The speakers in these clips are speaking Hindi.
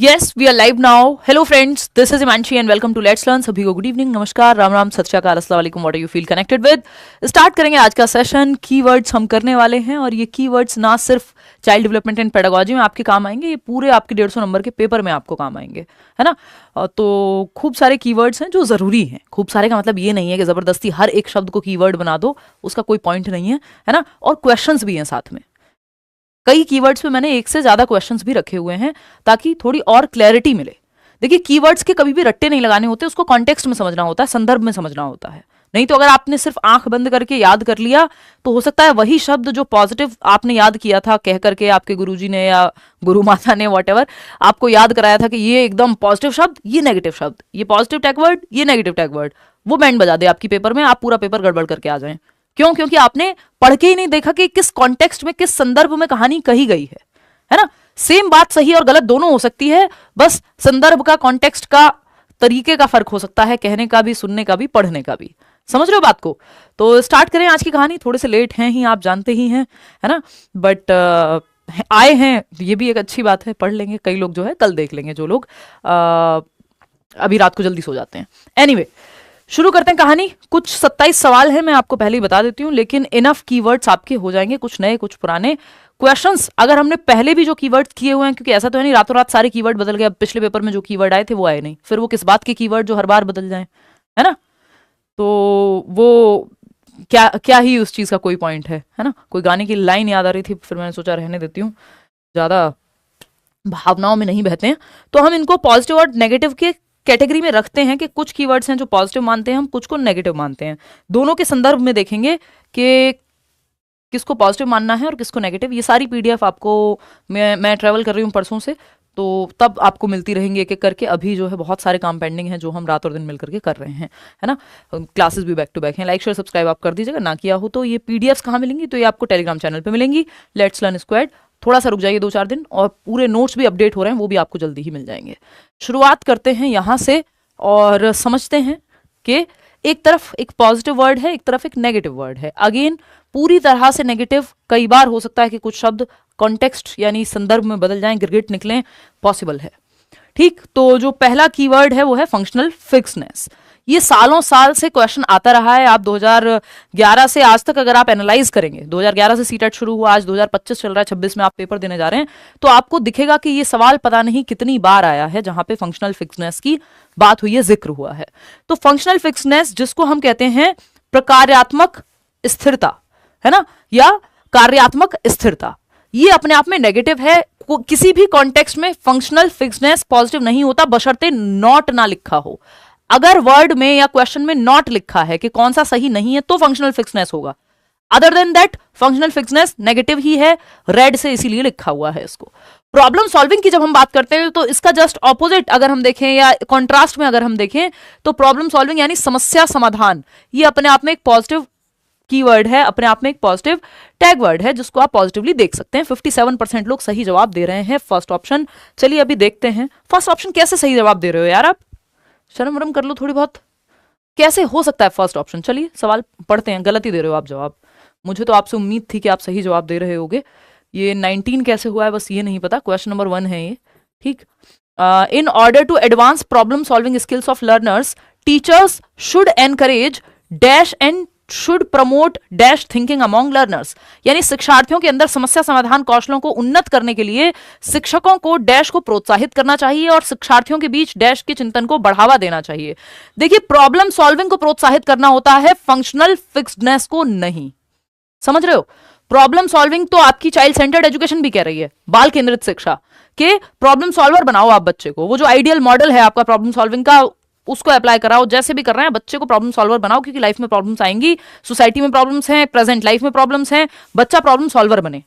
Yes, we are live now. Hello friends, this is Imanshi and welcome to Let's Learn. सभी को गुड इवनिंग, नमस्कार, राम राम, सत श्री अकाल, अस्सलाम वालेकुम, what are you feel connected with. Start करेंगे आज का सेशन। कीवर्ड्स हम करने वाले हैं और ये कीवर्ड्स ना सिर्फ चाइल्ड डेवलपमेंट एंड पेडागोजी में आपके काम आएंगे, ये पूरे आपके 150 नंबर के पेपर में आपको काम आएंगे, है ना। तो खूब सारे कीवर्ड्स हैं जो ज़रूरी हैं। खूब सारे का मतलब ये नहीं है कि ज़बरदस्ती हर एक शब्द को कीवर्ड बना दो, उसका कोई पॉइंट नहीं है ना। और क्वेश्चंस भी हैं साथ में। कई कीवर्ड्स पे मैंने एक से ज्यादा क्वेश्चंस भी रखे हुए हैं ताकि थोड़ी और क्लैरिटी मिले। देखिए, कीवर्ड्स के कभी भी रट्टे नहीं लगाने होते, उसको कॉन्टेक्स्ट में समझना होता है, संदर्भ में समझना होता है। नहीं तो अगर आपने सिर्फ आंख बंद करके याद कर लिया तो हो सकता है वही शब्द जो पॉजिटिव आपने याद किया था कह करके, आपके गुरुजी ने या गुरु माता ने व्हाटएवर आपको याद कराया था कि ये एकदम पॉजिटिव शब्द, ये नेगेटिव शब्द, ये पॉजिटिव टैग वर्ड, ये नेगेटिव टैग वर्ड, वो बैंड बजा दे आपकी पेपर में, आप पूरा पेपर गड़बड़ करके आ जाएं। क्यों? क्योंकि आपने पढ़ के ही नहीं देखा कि किस कॉन्टेक्स्ट में, किस संदर्भ में कहानी कही गई है ना। सेम बात सही और गलत दोनों हो सकती है, बस संदर्भ का, कॉन्टेक्स्ट का, तरीके का फर्क हो सकता है, कहने का भी, सुनने का भी, पढ़ने का भी। समझ रहे हो बात को? तो स्टार्ट करें आज की कहानी। थोड़े से लेट हैं ही, आप जानते ही हैं, है ना, बट आए हैं, ये भी एक अच्छी बात है। पढ़ लेंगे, कई लोग जो है कल देख लेंगे, जो लोग अभी रात को जल्दी सो जाते हैं। एनीवे, शुरू करते हैं कहानी। कुछ 27 सवाल हैं, मैं आपको पहले ही बता देती हूँ, लेकिन इनफ कीवर्ड्स आपके हो जाएंगे, कुछ नए कुछ पुराने क्वेश्चंस। अगर हमने पहले भी जो कीवर्ड्स किए हुए हैं, क्योंकि ऐसा तो है नहीं रातों रात सारे कीवर्ड बदल गए, अब पिछले पेपर में जो कीवर्ड आए थे वो आए नहीं, फिर वो किस बात के कीवर्ड जो हर बार बदल जाए, है ना। तो वो क्या क्या ही उस चीज का कोई पॉइंट है ना। कोई गाने की लाइन याद आ रही थी, फिर मैंने सोचा रहने देती हूँ, ज्यादा भावनाओं में नहीं बहते हैं। तो हम इनको पॉजिटिव और नेगेटिव के कैटेगरी में रखते हैं कि कुछ कीवर्ड्स हैं जो पॉजिटिव मानते हैं हम, कुछ को नेगेटिव मानते हैं। दोनों के संदर्भ में देखेंगे कि किसको पॉजिटिव मानना है और किसको नेगेटिव। ये सारी पीडीएफ आपको मैं ट्रैवल कर रही हूँ परसों से, तो तब आपको मिलती रहेंगी एक एक करके। अभी जो है बहुत सारे काम पेंडिंग हैं जो हम रात और दिन मिल करके कर रहे हैं, है ना। क्लासेस भी बैक टू बैक हैं। लाइक शेयर सब्सक्राइब आप कर दीजिएगा, ना किया हो तो। ये पीडीएफ्स कहाँ मिलेंगी? तो ये आपको टेलीग्राम चैनल पे मिलेंगी, लेट्स लर्न स्क्वाड। थोड़ा सा रुक जाइए 2-4 दिन, और पूरे नोट्स भी अपडेट हो रहे हैं, वो भी आपको जल्दी ही मिल जाएंगे। शुरुआत करते हैं यहाँ से और समझते हैं कि एक तरफ एक पॉजिटिव वर्ड है, एक तरफ एक नेगेटिव वर्ड है। अगेन पूरी तरह से नेगेटिव कई बार हो सकता है कि कुछ शब्द कॉन्टेक्स्ट यानी संदर्भ में बदल जाएं, गिरगिट निकलें, पॉसिबल है। ठीक, तो जो पहला कीवर्ड है वो है फंक्शनल फिक्सनेस। ये सालों साल से क्वेश्चन आता रहा है। आप 2011 से आज तक अगर आप एनालाइज करेंगे, 2011 से सीटेट शुरू हुआ, आज 2025 चल रहा है, 26 में आप पेपर देने जा रहे हैं, तो आपको दिखेगा कि ये सवाल पता नहीं कितनी बार आया है जहां पे फंक्शनल फिक्सनेस की बात हुई है, जिक्र हुआ है। तो फंक्शनल फिक्सनेस, जिसको हम कहते हैं प्रकार्यात्मक स्थिरता, है ना, या कार्यात्मक स्थिरता, ये अपने आप में नेगेटिव है। किसी भी कॉन्टेक्स्ट में फंक्शनल फिक्सनेस पॉजिटिव नहीं होता बशर्ते नॉट ना लिखा हो। अगर वर्ड में या क्वेश्चन में नॉट लिखा है कि कौन सा सही नहीं है, तो फंक्शनल फिक्सनेस होगा। Other than that functional fixedness negative ही है, रेड से इसीलिए लिखा हुआ है इसको। प्रॉब्लम सॉल्विंग की जब हम बात करते हैं तो इसका जस्ट ऑपोजिट अगर हम देखें, या कॉन्ट्रास्ट में अगर हम देखें, तो प्रॉब्लम सॉल्विंग यानी समस्या समाधान, ये अपने आप में एक पॉजिटिव कीवर्ड है, अपने आप में एक पॉजिटिव टैग वर्ड है, जिसको आप पॉजिटिवली देख सकते हैं। 57% लोग सही जवाब दे रहे हैं फर्स्ट ऑप्शन। चलिए अभी देखते हैं फर्स्ट ऑप्शन कैसे सही जवाब दे रहे हो यार। आप शर्म वरम कर लो थोड़ी बहुत, कैसे हो सकता है फर्स्ट ऑप्शन। चलिए सवाल पढ़ते हैं, गलत ही दे रहे हो आप जवाब। मुझे तो आपसे उम्मीद थी कि आप सही जवाब दे रहे होगे। ये 19 कैसे हुआ है बस ये नहीं पता। क्वेश्चन नंबर 1 है ये, ठीक। In order to advance problem solving skills of learners, teachers should encourage dash and should promote dash thinking among learners. यानी शिक्षार्थियों के अंदर समस्या समाधान कौशलों को उन्नत करने के लिए शिक्षकों को डैश को प्रोत्साहित करना चाहिए और शिक्षार्थियों के बीच डैश के चिंतन को बढ़ावा देना चाहिए। देखिए, प्रॉब्लम सॉल्विंग को प्रोत्साहित करना होता है, फंक्शनल फिक्सडनेस को नहीं। समझ रहे हो? प्रॉब्लम सॉल्विंग तो आपकी चाइल्ड सेंटर्ड एजुकेशन भी कह रही है, बाल केंद्रित शिक्षा, के प्रॉब्लम सॉल्वर बनाओ आप बच्चे को। वो जो आइडियल मॉडल है आपका प्रॉब्लम सॉल्विंग का, उसको अप्लाई कराओ। जैसे भी कर रहे हैं बच्चे को प्रॉब्लम सॉल्वर बनाओ, क्योंकि लाइफ में प्रॉब्लम्स आएंगी, सोसाइटी में प्रॉब्लम्स हैं, प्रेजेंट लाइफ में प्रॉब्लम्स हैं, बच्चा प्रॉब्लम सॉल्वर बने।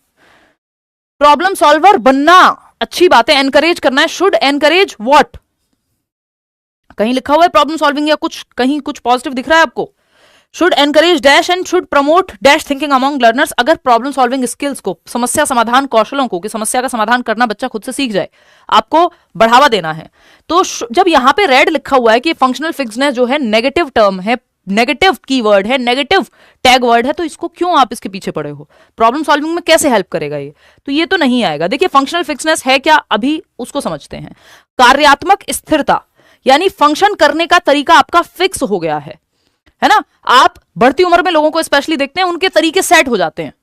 प्रॉब्लम सॉल्वर बनना अच्छी बात है, एनकरेज करना है। Should encourage what? कहीं लिखा हुआ है प्रॉब्लम सॉल्विंग या कुछ कहीं कुछ पॉजिटिव दिख रहा है आपको? Should encourage dash and should promote dash thinking among learners. अगर प्रॉब्लम सॉल्विंग स्किल्स को, समस्या समाधान कौशलों को, कि समस्या का समाधान करना बच्चा खुद से सीख जाए, आपको बढ़ावा देना है। तो जब यहां पे रेड लिखा हुआ है कि फंक्शनल फिक्सनेस जो है नेगेटिव टर्म है, नेगेटिव कीवर्ड है, नेगेटिव टैग वर्ड है, तो इसको क्यों आप इसके पीछे पड़े हो? प्रॉब्लम सॉल्विंग में कैसे हेल्प करेगा ये? तो ये तो नहीं आएगा। देखिए फंक्शनल फिक्सनेस है क्या, अभी उसको समझते हैं। कार्यात्मक स्थिरता यानी फंक्शन करने का तरीका आपका फिक्स हो गया है ना। आप बढ़ती उम्र में लोगों को स्पेशली देखते हैं, उनके तरीके सेट हो जाते हैं।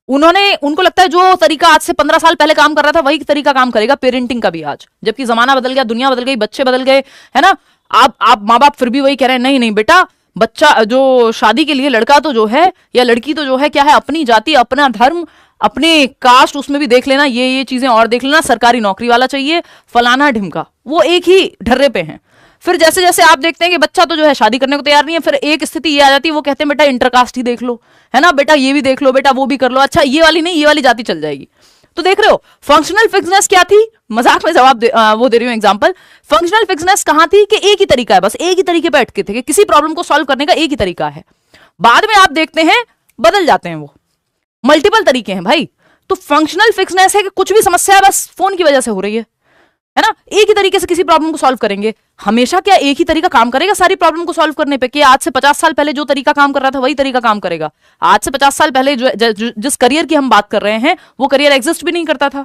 उनको लगता है जो तरीका आज से 15 साल पहले काम कर रहा था वही तरीका काम करेगा पेरेंटिंग का भी आज, जबकि जमाना बदल गया, दुनिया बदल गई, बच्चे बदल गए, है ना। आप माँ बाप फिर भी वही कह रहे हैं, नहीं नहीं बेटा, बच्चा जो शादी के लिए लड़का तो जो है या लड़की तो जो है क्या है, अपनी जाति, अपना धर्म, अपने कास्ट उसमें भी देख लेना, ये चीजें और देख लेना, सरकारी नौकरी वाला चाहिए, फलाना ढिमका, वो एक ही ढर्रे पे हैं। फिर जैसे जैसे आप देखते हैं कि बच्चा तो जो है शादी करने को तैयार नहीं है, फिर एक स्थिति ये आ जाती है, वो कहते हैं बेटा इंटरकास्ट ही देख लो, है ना, बेटा ये भी देख लो, बेटा वो भी कर लो, अच्छा ये वाली नहीं, ये वाली जाति चल जाएगी। तो देख रहे हो फंक्शनल फिक्सनेस क्या थी, मजाक में जवाब वो दे रही हूं एग्जांपल। फंक्शनल फिक्सनेस कहां थी कि एक ही तरीका है, बस एक ही तरीके पे अटके थे कि किसी प्रॉब्लम को सॉल्व करने का एक ही तरीका है। बाद में आप देखते हैं बदल जाते हैं, वो मल्टीपल तरीके हैं भाई। तो फंक्शनल फिक्सनेस है कि कुछ भी समस्या है बस फोन की वजह से हो रही है ना, एक ही तरीके से किसी प्रॉब्लम को सॉल्व करेंगे। हमेशा क्या एक ही तरीका काम करेगा सारी प्रॉब्लम को सॉल्व करने पे? कि आज से 50 साल पहले जो तरीका काम कर रहा था वही तरीका काम करेगा? आज से 50 साल पहले जिस करियर की हम बात कर रहे हैं वो करियर एग्जिस्ट भी नहीं करता था।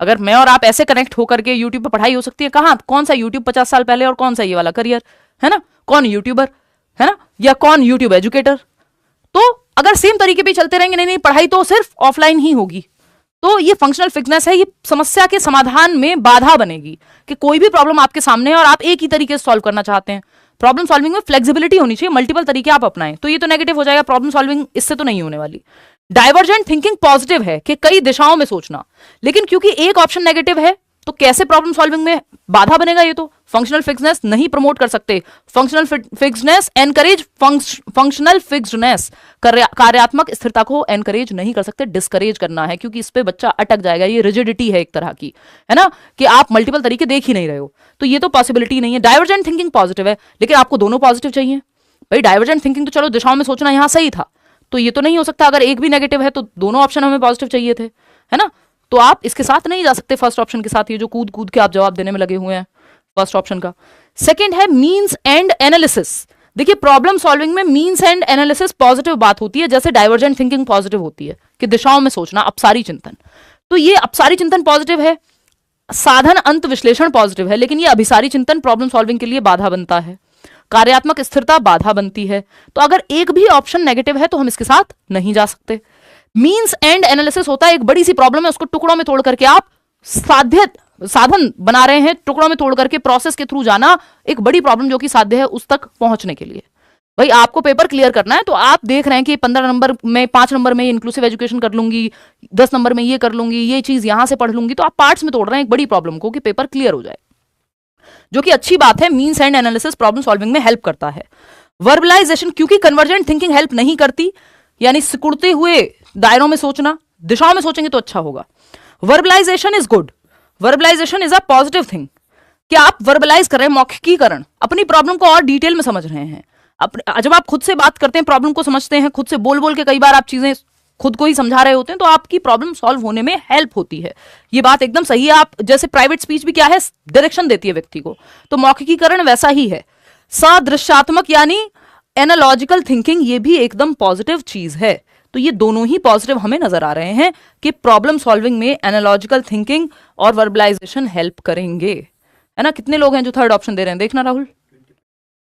अगर मैं और आप ऐसे कनेक्ट होकर के यूट्यूब पर पढ़ाई हो सकती है, कहां, कौन सा यूट्यूब 50 साल पहले और कौन सा ये वाला करियर, है ना, कौन यूट्यूबर, है ना, या कौन यूट्यूब एजुकेटर। तो अगर सेम तरीके पे चलते रहेंगे, नहीं नहीं पढ़ाई तो सिर्फ ऑफलाइन ही होगी, तो ये फंक्शनल फिक्सनेस है, ये समस्या के समाधान में बाधा बनेगी कि कोई भी प्रॉब्लम आपके सामने है और आप एक ही तरीके से सॉल्व करना चाहते हैं। प्रॉब्लम सॉल्विंग में फ्लेक्सिबिलिटी होनी चाहिए, मल्टीपल तरीके आप अपनाएं, तो ये तो नेगेटिव हो जाएगा। प्रॉब्लम सॉल्विंग इससे तो नहीं होने वाली। डाइवर्जेंट थिंकिंग पॉजिटिव है कि कई दिशाओं में सोचना, लेकिन क्योंकि एक ऑप्शन नेगेटिव है तो कैसे प्रॉब्लम सॉल्विंग में बाधा बनेगा? ये तो फंक्शनल फिक्सनेस नहीं प्रमोट कर सकते। फंक्शनल फिक्सनेस एनकरेज फंक्शनल फिक्सडनेस, कार्यात्मक स्थिरता को एनकरेज नहीं कर सकते, डिस्करेज करना है, क्योंकि इस पे बच्चा अटक जाएगा। ये रिजिडिटी है एक तरह की, है ना, कि आप मल्टीपल तरीके देख ही नहीं रहे हो, तो ये तो पॉसिबिलिटी नहीं है। डाइवर्जेंट थिंकिंग पॉजिटिव है, लेकिन आपको दोनों पॉजिटिव चाहिए भाई। डाइवर्जेंट थिंकिंग तो चलो दिशाओं में सोचना यहां सही था, तो ये तो नहीं हो सकता। अगर एक भी नेगेटिव है तो दोनों ऑप्शन हमें पॉजिटिव चाहिए थे, है ना। तो आप इसके साथ नहीं जा सकते फर्स्ट ऑप्शन के साथ, ये जो कूद कूद के आप जवाब देने में लगे हुए हैं फर्स्ट ऑप्शन का। सेकंड है मीन्स एंड एनालिसिस। देखिए प्रॉब्लम सॉल्विंग में मीन्स एंड एनालिसिस पॉजिटिव बात होती है, जैसे डाइवर्जेंट थिंकिंग पॉजिटिव होती है कि दिशाओं में सोचना, अपसारी चिंतन। तो ये अपसारी चिंतन पॉजिटिव है, साधन अंत विश्लेषण पॉजिटिव है, लेकिन ये अभिसारी चिंतन प्रॉब्लम सॉल्विंग के लिए बाधा बनता है। कार्यात्मक स्थिरता बाधा बनती है। तो अगर एक भी ऑप्शन नेगेटिव है तो हम इसके साथ नहीं जा सकते। मीन्स एंड एनालिसिस होता है एक बड़ी सी प्रॉब्लम है, उसको टुकड़ों में तोड़ करके आप साधन बना रहे हैं, टुकड़ों में तोड़ करके प्रोसेस के थ्रू जाना, एक बड़ी प्रॉब्लम जो कि साध्य है उस तक पहुंचने के लिए। भाई आपको पेपर क्लियर करना है, तो आप देख रहे हैं कि 15 नंबर में 5 नंबर में इंक्लूसिव एजुकेशन कर लूंगी, 10 नंबर में ये कर लूंगी, ये चीज यहां से पढ़ लूंगी, तो आप पार्ट्स में तोड़ रहे हैं एक बड़ी प्रॉब्लम को कि पेपर क्लियर हो जाए, जो कि अच्छी बात है। Means end analysis problem solving में हेल्प करता है। वर्बलाइजेशन, क्योंकि कन्वर्जेंट थिंकिंग हेल्प नहीं करती, यानी सिकुड़ते हुए दायरों में सोचना, दिशाओं में सोचेंगे तो अच्छा होगा। Verbalisation is good, verbalisation is a positive thing, कि आप वर्बलाइज कर रहे हैं, मौखिकीकरण, अपनी प्रॉब्लम को और डिटेल में समझ रहे हैं। जब आप खुद से बात करते हैं, प्रॉब्लम को समझते हैं, खुद से बोल बोल के कई बार आप चीजें खुद को ही समझा रहे होते हैं, तो आपकी प्रॉब्लम सॉल्व होने में हेल्प होती है। ये बात एकदम सही है। आप जैसे प्राइवेट स्पीच भी क्या है, डायरेक्शन देती है व्यक्ति को, तो मौखिकीकरण वैसा ही है। सदृश्यात्मक यानी एनालॉजिकल थिंकिंग, ये भी एकदम पॉजिटिव चीज है। तो ये दोनों ही पॉजिटिव हमें नजर आ रहे हैं कि प्रॉब्लम सॉल्विंग में एनालॉजिकल थिंकिंग और वर्बलाइजेशन हेल्प करेंगे, है ना। कितने लोग हैं जो थर्ड ऑप्शन दे रहे हैं, देखना राहुल,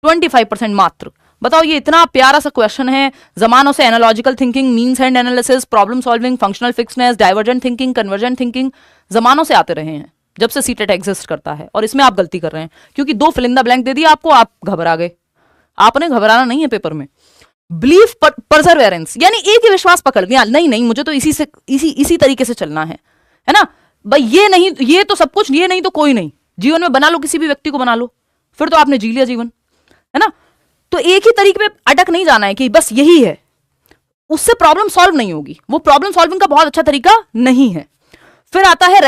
25% मात्र। बताओ, ये इतना प्यारा सा क्वेश्चन है, जमानों से analogical thinking, means end analysis, problem solving, functional fixedness, divergent thinking, convergent thinking, जमानों से आते रहे हैं जब से सीटेट एग्जिस्ट करता है, और इसमें आप गलती कर रहे हैं क्योंकि 2 फिल इन द ब्लैंक दे दिया आपको, आप घबरा गए। आपने घबराना नहीं है पेपर में। बिलीफ परसेवरेंस, यानी एक ही विश्वास पकड़ लिया, नहीं नहीं मुझे तो इसी तरीके से चलना है ना भाई, ये नहीं, ये तो सब कुछ, ये नहीं तो कोई नहीं। जीवन में बना लो, किसी भी व्यक्ति को बना लो, फिर तो आपने जी लिया जीवन, है ना। तो एक ही तरीके पे अटक नहीं जाना है कि बस यही है, उससे प्रॉब्लम सॉल्व नहीं होगी, वो प्रॉब्लम सॉल्विंग का बहुत अच्छा तरीका नहीं है। फिर आता है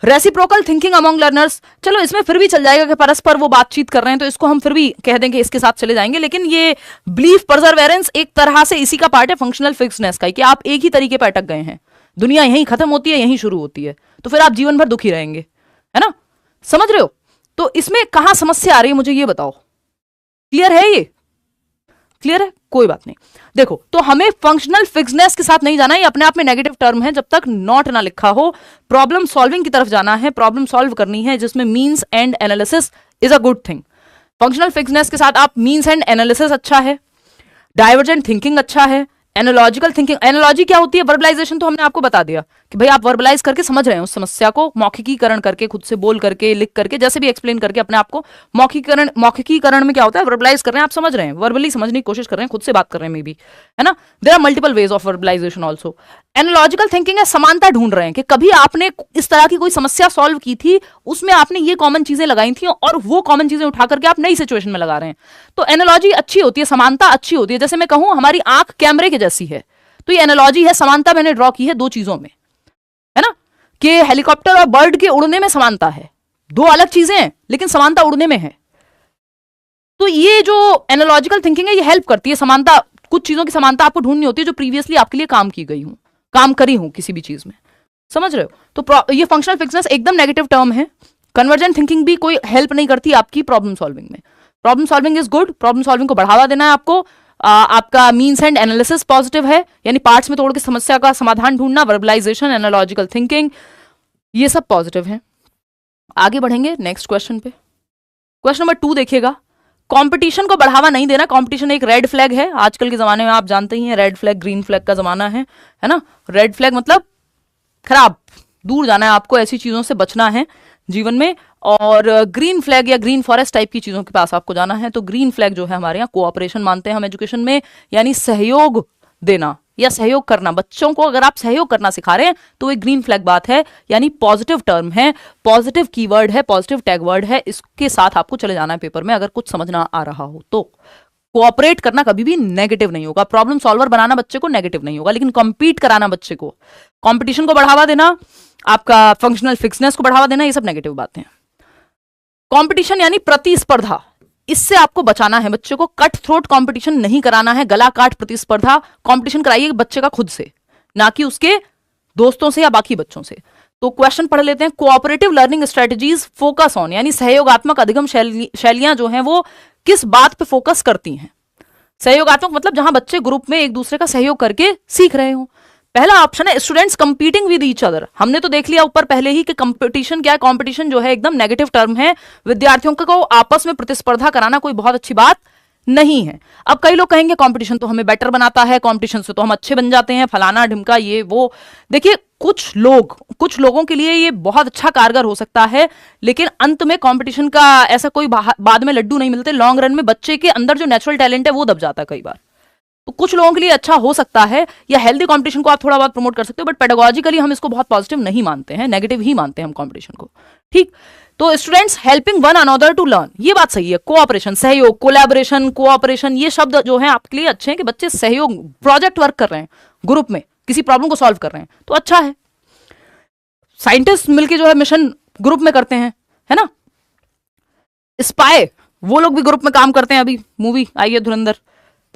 रेसिप्रोकल थिंकिंग अमंग लर्नर्स। चलो इसमें फिर भी चल जाएगा कि परस्पर वो बातचीत कर रहे हैं, तो इसको हम फिर भी कह देंगे, इसके साथ चले जाएंगे। लेकिन ये बिलीफ परसेवरेंस एक तरह से इसी का पार्ट है फंक्शनल फिक्सनेस का, कि आप एक ही तरीके पर अटक गए हैं, दुनिया यहीं खत्म होती है, यहीं शुरू होती है, तो फिर आप जीवन भर दुखी रहेंगे, है ना। समझ रहे हो? तो इसमें कहां समस्या आ रही है मुझे ये बताओ, क्लियर है ये? क्लियर है, कोई बात नहीं। देखो, तो हमें फंक्शनल फिक्सनेस के साथ नहीं जाना, ये अपने आप में नेगेटिव टर्म है जब तक नॉट ना लिखा हो। प्रॉब्लम सॉल्विंग की तरफ जाना है, प्रॉब्लम सॉल्व करनी है, जिसमें means end analysis is a good thing. Functional fixedness के साथ आप मीन्स एंड एनालिसिस अच्छा है, डाइवर्जेंट थिंकिंग अच्छा है, एनालॉजिकल थिंकिंग। एनालॉजी क्या होती है? वर्बलाइजेशन तो हमने आपको बता दिया कि भाई आप वर्बलाइज करके समझ रहे हैं उस समस्या को, मौखिकीकरण करके, खुद से बोल करके, लिख करके, जैसे भी एक्सप्लेन करके अपने आप को। मौखिकीकरण में क्या होता है? वर्बलाइज कर रहे हैं, आप समझ रहे हैं, वर्बली समझने की कोशिश कर रहे हैं, खुद से बात कर रहे हैं मे बी, है ना। There are multiple ways of verbalisation also. Analogical thinking है, समानता ढूंढ रहे हैं कि कभी आपने इस तरह की कोई समस्या सॉल्व की थी, उसमें आपने ये कॉमन चीजें लगाई थी और वो कॉमन चीजें उठा करके आप नई सिचुएशन में लगा रहे हैं। तो एनालॉजी अच्छी होती है, समानता अच्छी होती है। जैसे मैं कहूं हमारी आंख कैमरे के जैसी है, तो ये एनालॉजी है, समानता मैंने ड्रॉ की है दो चीजों में, है ना, कि हेलीकॉप्टर और बर्ड के उड़ने में समानता है, दो अलग चीजें हैं लेकिन समानता उड़ने में है। तो ये जो एनालॉजिकल थिंकिंग है ये हेल्प करती है, समानता, कुछ चीजों की समानता आपको ढूंढनी होती है जो प्रीवियसली आपके लिए काम की गई हूं, काम करी हूं किसी भी चीज में, समझ रहे हो। तो ये फंक्शनल फिक्सनेस एकदम नेगेटिव टर्म है। कन्वर्जेंट थिंकिंग भी कोई हेल्प नहीं करती आपकी प्रॉब्लम सॉल्विंग में। Problem solving is good, problem solving को बढ़ावा देना है आपको। आपका मीन्स एंड एनालिसिस पॉजिटिव है, यानी पार्ट्स में तोड़ के समस्या का समाधान ढूंढना, वर्बलाइजेशन, एनालॉजिकल थिंकिंग, ये सब पॉजिटिव है। आगे बढ़ेंगे नेक्स्ट क्वेश्चन पे। क्वेश्चन नंबर 2 देखिएगा, कंपटीशन को बढ़ावा नहीं देना। कंपटीशन एक रेड फ्लैग है आजकल के जमाने में, आप जानते ही हैं, रेड फ्लैग ग्रीन फ्लैग का जमाना है ना। रेड फ्लैग मतलब खराब, दूर जाना है आपको, ऐसी चीजों से बचना है जीवन में। और ग्रीन फ्लैग या ग्रीन फॉरेस्ट टाइप की चीजों के पास आपको जाना है। तो ग्रीन फ्लैग जो है हमारे यहाँ कोऑपरेशन मानते हैं हम एजुकेशन में, यानी सहयोग देना या सहयोग करना। बच्चों को अगर आप सहयोग करना सिखा रहे हैं तो एक ग्रीन फ्लैग बात है, यानी पॉजिटिव टर्म है, पॉजिटिव कीवर्ड है, पॉजिटिव टैग वर्ड है। इसके साथ आपको चले जाना है पेपर में अगर कुछ समझना आ रहा हो तो। कोऑपरेट करना कभी भी नेगेटिव नहीं होगा, प्रॉब्लम सॉल्वर बनाना बच्चे को नेगेटिव नहीं होगा, लेकिन कॉम्पीट कराना बच्चे को, कॉम्पिटिशन को बढ़ावा देना, आपका फंक्शनल फिक्सनेस को बढ़ावा देना, ये सब नेगेटिव बातें हैं। कंपटीशन यानी प्रतिस्पर्धा, इससे आपको बचाना है बच्चे को। कट थ्रोट कंपटीशन नहीं कराना है, गला काट प्रतिस्पर्धा। कंपटीशन कराइए बच्चे का खुद से, ना कि उसके दोस्तों से या बाकी बच्चों से। तो क्वेश्चन पढ़ लेते हैं। Cooperative learning strategies focus on, यानी सहयोगात्मक अधिगम शैलियां जो हैं वो किस बात पे फोकस करती हैं? सहयोगात्मक मतलब जहां बच्चे ग्रुप में एक दूसरे का सहयोग करके सीख रहे हो। पहला ऑप्शन है students competing with each other. हमने तो देख लिया ऊपर पहले ही कि कंपटीशन क्या है। कंपटीशन जो है एकदम नेगेटिव टर्म है, विद्यार्थियों को आपस में प्रतिस्पर्धा कराना कोई बहुत अच्छी बात नहीं है। अब कई लोग कहेंगे कंपटीशन तो हमें बेटर बनाता है, कंपटीशन से तो हम अच्छे बन जाते हैं, फलाना ढिमका ये वो। देखिए कुछ लोगों के लिए ये बहुत अच्छा कारगर हो सकता है, लेकिन अंत में कंपटीशन का ऐसा कोई बाद में लड्डू नहीं मिलते। लॉन्ग रन में बच्चे के अंदर जो नेचुरल टैलेंट है वो दब जाता है कई बार। तो कुछ लोगों के लिए अच्छा हो सकता है, या हेल्दी कंपटीशन को आप थोड़ा बहुत प्रमोट कर सकते हो, बट पेडागोजिकली हम इसको बहुत पॉजिटिव नहीं मानते हैं, नेगेटिव ही मानते हैं हम कंपटीशन को। ठीक, तो students helping one another to learn, ये बात सही है। कोऑपरेशन, सहयोग, कोलैबोरेशन, कोऑपरेशन, ये शब्द जो है आपके लिए अच्छे हैं कि बच्चे सहयोग, प्रोजेक्ट वर्क कर रहे हैं ग्रुप में, किसी प्रॉब्लम को सॉल्व कर रहे हैं, तो अच्छा है। साइंटिस्ट मिलकर जो है मिशन ग्रुप में करते हैं, है ना। स्पाई वो लोग भी ग्रुप में काम करते हैं, अभी मूवी आई है धुरंधर।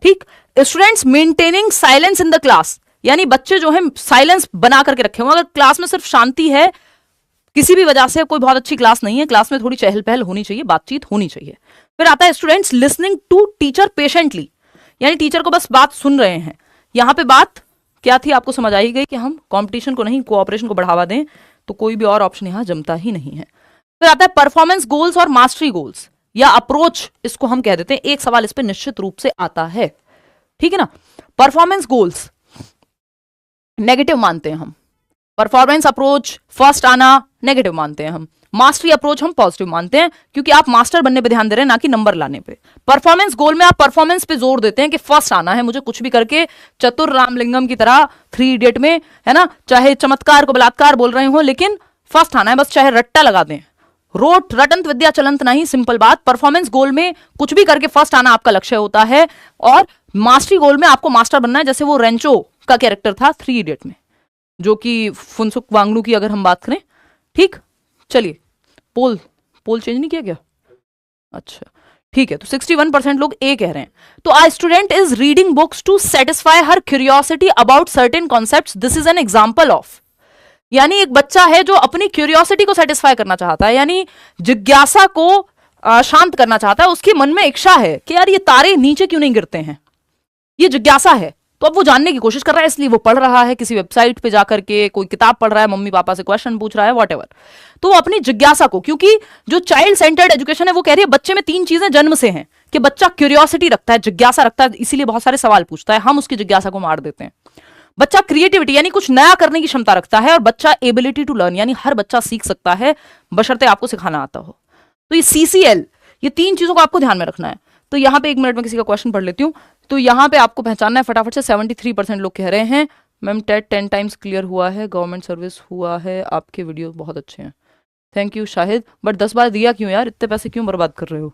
ठीक, students maintaining silence in the class, यानी बच्चे जो है साइलेंस बना करके रखे हों। अगर क्लास में सिर्फ शांति है, किसी भी वजह से कोई बहुत अच्छी क्लास नहीं है, क्लास में थोड़ी चहल पहल होनी चाहिए, बातचीत होनी चाहिए। फिर आता है students listening to teacher patiently, यानी टीचर को बस बात सुन रहे हैं। यहां पे बात क्या थी आपको समझ आई गई कि हम कंपटीशन को नहीं कोऑपरेशन को बढ़ावा दें, तो कोई भी और ऑप्शन यहां जमता ही नहीं है। फिर आता है परफॉर्मेंस गोल्स और मास्टरी गोल्स या अप्रोच, इसको हम कह देते हैं। एक सवाल इस पर निश्चित रूप से आता है, ठीक है ना। परफॉर्मेंस गोल्स नेगेटिव मानते हैं हम, परफॉर्मेंस अप्रोच फर्स्ट आना नेगेटिव मानते हैं हम, मास्टरी अप्रोच हम पॉजिटिव मानते हैं, क्योंकि आप मास्टर बनने पे ध्यान दे रहे हैं ना कि नंबर लाने पे। परफॉर्मेंस गोल में आप परफॉर्मेंस पे जोर देते हैं कि फर्स्ट आना है मुझे, कुछ भी करके चतुर रामलिंगम की तरह 3 इडियट में, है ना, चाहे चमत्कार को बलात्कार बोल रहे हो लेकिन फर्स्ट आना है, बस चाहे रट्टा लगा दें। रोट रटंत विद्या चलंत नहीं, सिंपल बात। परफॉर्मेंस गोल में कुछ भी करके फर्स्ट आना आपका लक्ष्य होता है, और मास्टरी गोल में आपको मास्टर बनना है, जैसे वो रेंचो का कैरेक्टर था 3 इडियट में, जो कि फुनसुक वांगडू की अगर हम बात करें। ठीक, चलिए पोल चेंज नहीं किया गया, अच्छा ठीक है। तो 61% लोग ए कह रहे हैं। तो a student is reading books to satisfy her curiosity about certain concepts, this is an example of, यानी एक बच्चा है जो अपनी क्यूरियोसिटी को सेटिस्फाई करना चाहता है, यानी जिज्ञासा को शांत करना चाहता है। उसके मन में इच्छा है कि यार ये तारे नीचे क्यों नहीं गिरते हैं, ये जिज्ञासा है, तो अब वो जानने की कोशिश कर रहा है, इसलिए वो पढ़ रहा है, किसी वेबसाइट पे जाकर के कोई किताब पढ़ रहा है, मम्मी पापा से क्वेश्चन पूछ रहा है, वॉटेवर। तो वो अपनी जिज्ञासा को, क्योंकि जो चाइल्ड सेंटर्ड एजुकेशन है वो कह रही है बच्चे में 3 चीजें जन्म से हैं कि बच्चा क्यूरियोसिटी रखता है, जिज्ञासा रखता है, इसीलिए बहुत सारे सवाल पूछता है, हम उसकी जिज्ञासा को मार देते हैं। बच्चा क्रिएटिविटी यानी कुछ नया करने की क्षमता रखता है, और बच्चा एबिलिटी टू लर्न यानी हर बच्चा सीख सकता है बशर्ते आपको सिखाना आता हो। तो ये CCL, ये 3 चीजों को आपको ध्यान में रखना है। तो यहाँ पे 1 मिनट में किसी का क्वेश्चन पढ़ लेती हूँ। तो यहाँ पे आपको पहचानना है फटाफट से। 73% लोग कह रहे हैं मैम टेट 10 टाइम्स क्लियर हुआ है, गवर्नमेंट सर्विस हुआ है, आपके वीडियो बहुत अच्छे हैं, थैंक यू शाहिद। बट 10 बार दिया क्यों यार, इतने पैसे क्यों बर्बाद कर रहे हो,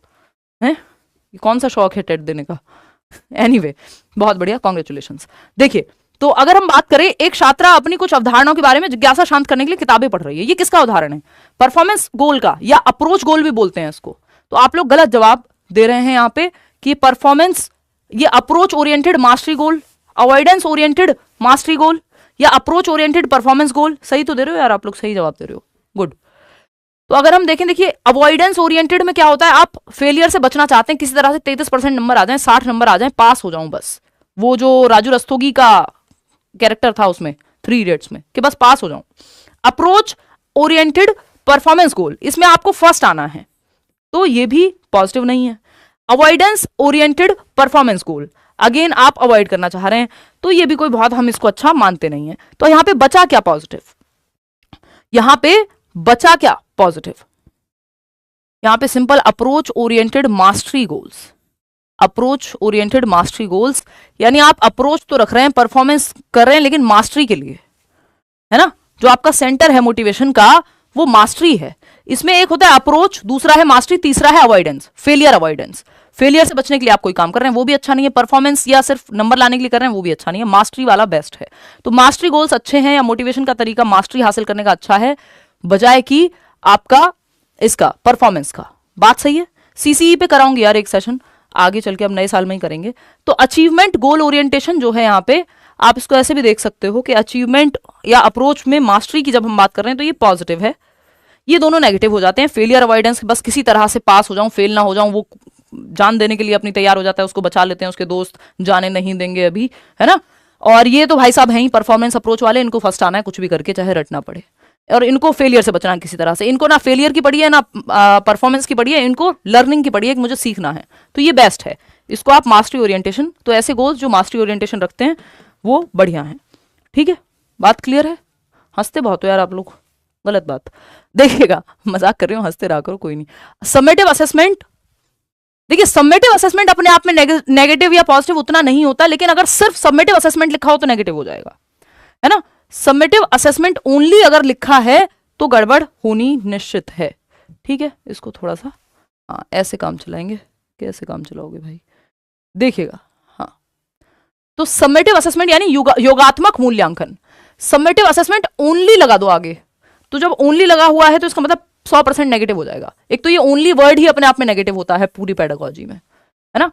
हैं? ये कौन सा शौक है टेट देने का? एनीवे, बहुत बढ़िया, कॉन्ग्रेचुलेशंस। देखिए, तो अगर हम बात करें, एक छात्रा अपनी कुछ अवधारणाओं के बारे में जिज्ञासा शांत करने के लिए किताबें पढ़ रही है, ये किसका उदाहरण है? परफॉर्मेंस गोल का, या अप्रोच गोल भी बोलते हैं इसको। तो आप लोग गलत जवाब दे रहे हैं यहाँ पे कि परफॉर्मेंस, ये अप्रोच ओरिएंटेड मास्टरी गोल, अवॉइडेंस ओरिएंटेड मास्टरी गोल, या अप्रोच ओरिएंटेड परफॉर्मेंस गोल। सही तो दे रहे हो यार, आप लोग सही जवाब दे रहे हो, गुड। तो अगर हम देखें, देखिए अवॉइडेंस ओरिएंटेड में क्या होता है, आप फेलियर से बचना चाहते हैं, किसी तरह से 33% नंबर आ जाए, 60 नंबर आ जाए, पास हो जाऊं बस। वो जो राजू रस्तोगी का कैरेक्टर था उसमें 3 इडियट्स में, कि बस पास हो जाऊं। अप्रोच ओरिएंटेड परफॉर्मेंस गोल, इसमें आपको फर्स्ट आना है, तो ये भी पॉजिटिव नहीं है। अवॉइडेंस ओरिएंटेड परफॉर्मेंस गोल, अगेन आप अवॉइड करना चाह रहे हैं, तो ये भी कोई बहुत हम इसको अच्छा मानते नहीं है। तो यहां पे बचा क्या पॉजिटिव, यहां पे बचा क्या पॉजिटिव, यहां पे simple approach oriented mastery goals. Approach oriented mastery goals यानी आप अप्रोच तो रख रहे हैं, परफॉर्मेंस कर रहे हैं, लेकिन मास्टरी के लिए, है ना? जो आपका सेंटर है मोटिवेशन का वो मास्टरी है। इसमें एक होता है अप्रोच, दूसरा है मास्टरी, तीसरा है अवॉइडेंस, फेलियर अवॉइडेंस। फेलियर से बचने के लिए आप कोई काम कर रहे हैं वो भी अच्छा नहीं है, परफॉर्मेंस या सिर्फ नंबर लाने के लिए कर रहे हैं वो भी अच्छा नहीं है, मास्टरी वाला बेस्ट है। तो मास्टरी गोल्स अच्छे हैं, या मोटिवेशन का तरीका मास्टरी हासिल करने का अच्छा है, बजाय कि आपका इसका परफॉर्मेंस का। बात सही है। CCE पे कराऊंगी यार एक सेशन, आगे चल के अब नए साल में ही करेंगे। तो अचीवमेंट गोल ओरिएंटेशन जो है यहाँ पे, आप इसको ऐसे भी देख सकते हो कि अचीवमेंट या अप्रोच में मास्टरी की जब हम बात कर रहे हैं तो ये पॉजिटिव है, ये दोनों नेगेटिव हो जाते हैं। फेलियर अवॉइडेंस, बस किसी तरह से पास हो जाऊं, फेल ना हो जाऊं, वो जान देने के लिए अपनी तैयार हो जाता है, उसको बचा लेते हैं, उसके दोस्त जाने नहीं देंगे अभी, है ना? और ये तो भाई साहब हैं ही परफॉर्मेंस अप्रोच वाले, इनको फर्स्ट आना है कुछ भी करके, चाहे रटना पड़े। और इनको फेलियर से बचना है किसी तरह से, इनको ना फेलियर की पड़ी है ना परफॉर्मेंस की पड़ी है, इनको लर्निंग की पड़ी है कि मुझे सीखना है, तो ये बेस्ट है। इसको आप मास्टरी ओरिएंटेशन, तो ऐसे गोल्स जो मास्टरी ओरिएंटेशन रखते हैं वो बढ़िया है। ठीक है, बात क्लियर है? हंसते बहुत हो यार आप लोग, गलत बात। देखिएगा, मजाक कर रही हूँ, हंसते रहा करो, कोई नहीं। समेटिव असेसमेंट, देखिए समेटिव असेसमेंट अपने आप में नेगेटिव या पॉजिटिव उतना नहीं होता, लेकिन अगर सिर्फ समेटिव असेसमेंट लिखा हो तो नेगेटिव हो जाएगा, है ना? समेटिव असेसमेंट ओनली अगर लिखा है तो गड़बड़ होनी निश्चित है। ठीक है, इसको थोड़ा सा हाँ ऐसे काम चलाएंगे, कैसे काम चलाओगे भाई, देखिएगा। हाँ, तो समेटिव असेसमेंट यानी योगात्मक मूल्यांकन। समेटिव असेसमेंट ओनली लगा दो आगे, तो जब ओनली लगा हुआ है तो इसका मतलब 100% नेगेटिव हो जाएगा। एक तो ये ओनली वर्ड ही अपने आप में नेगेटिव होता है पूरी पेडागोजी में, है ना?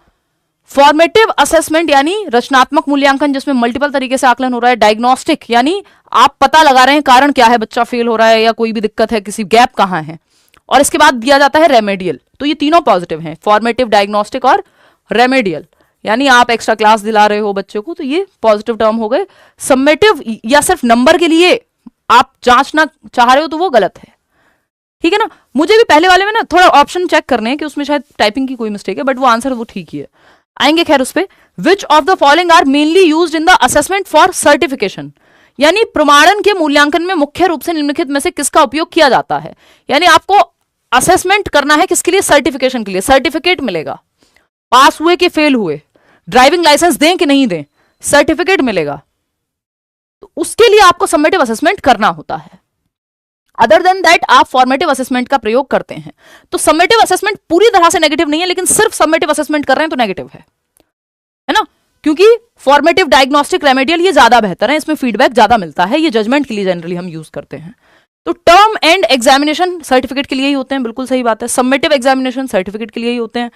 फॉर्मेटिव असेसमेंट यानी रचनात्मक मूल्यांकन, जिसमें मल्टीपल तरीके से आकलन हो रहा है। डायग्नोस्टिक यानी आप पता लगा रहे हैं कारण क्या है, बच्चा फेल हो रहा है या कोई भी दिक्कत है, किसी गैप कहां है, और इसके बाद दिया जाता है रेमेडियल। तो ये तीनों पॉजिटिव हैं, फॉर्मेटिव, डायग्नोस्टिक और रेमेडियल, यानी आप एक्स्ट्रा क्लास दिला रहे हो बच्चे को, तो ये पॉजिटिव टर्म हो गए। समेटिव या सिर्फ नंबर के लिए आप जांचना चाह रहे हो तो वो गलत है। ठीक है ना? मुझे भी पहले वाले में ना थोड़ा ऑप्शन चेक करने हैं कि उसमें शायद टाइपिंग की कोई मिस्टेक है, बट वो आंसर वो ठीक ही है, आएंगे खैर उस पे। Which of the following are mainly used in the assessment for certification, यानी प्रमाणन के मूल्यांकन में मुख्य रूप से निम्नलिखित में से किसका उपयोग किया जाता है। यानी आपको असेसमेंट करना है किसके लिए, सर्टिफिकेशन के लिए, सर्टिफिकेट मिलेगा, पास हुए कि फेल हुए, ड्राइविंग लाइसेंस दें कि नहीं दें, सर्टिफिकेट मिलेगा, तो उसके लिए आपको समेटिव असेसमेंट करना होता है। अदर देन दैट आप फॉर्मेटिव असेसमेंट का प्रयोग करते हैं। तो समेटिव असेसमेंट पूरी तरह से नेगेटिव नहीं है, लेकिन सिर्फ समेटिव असेसमेंट कर रहे हैं तो नेगेटिव है ना? क्योंकि फॉर्मेटिव, डायग्नोस्टिक, रेमेडियल ये ज्यादा बेहतर है, इसमें फीडबैक ज्यादा मिलता है, ये जजमेंट के लिए जनरली हम यूज करते हैं। तो टर्म एंड एग्जामिनेशन सर्टिफिकेट के लिए ही होते हैं, बिल्कुल सही बात है। समेटिव एग्जामिनेशन सर्टिफिकेट के लिए ही होते हैं।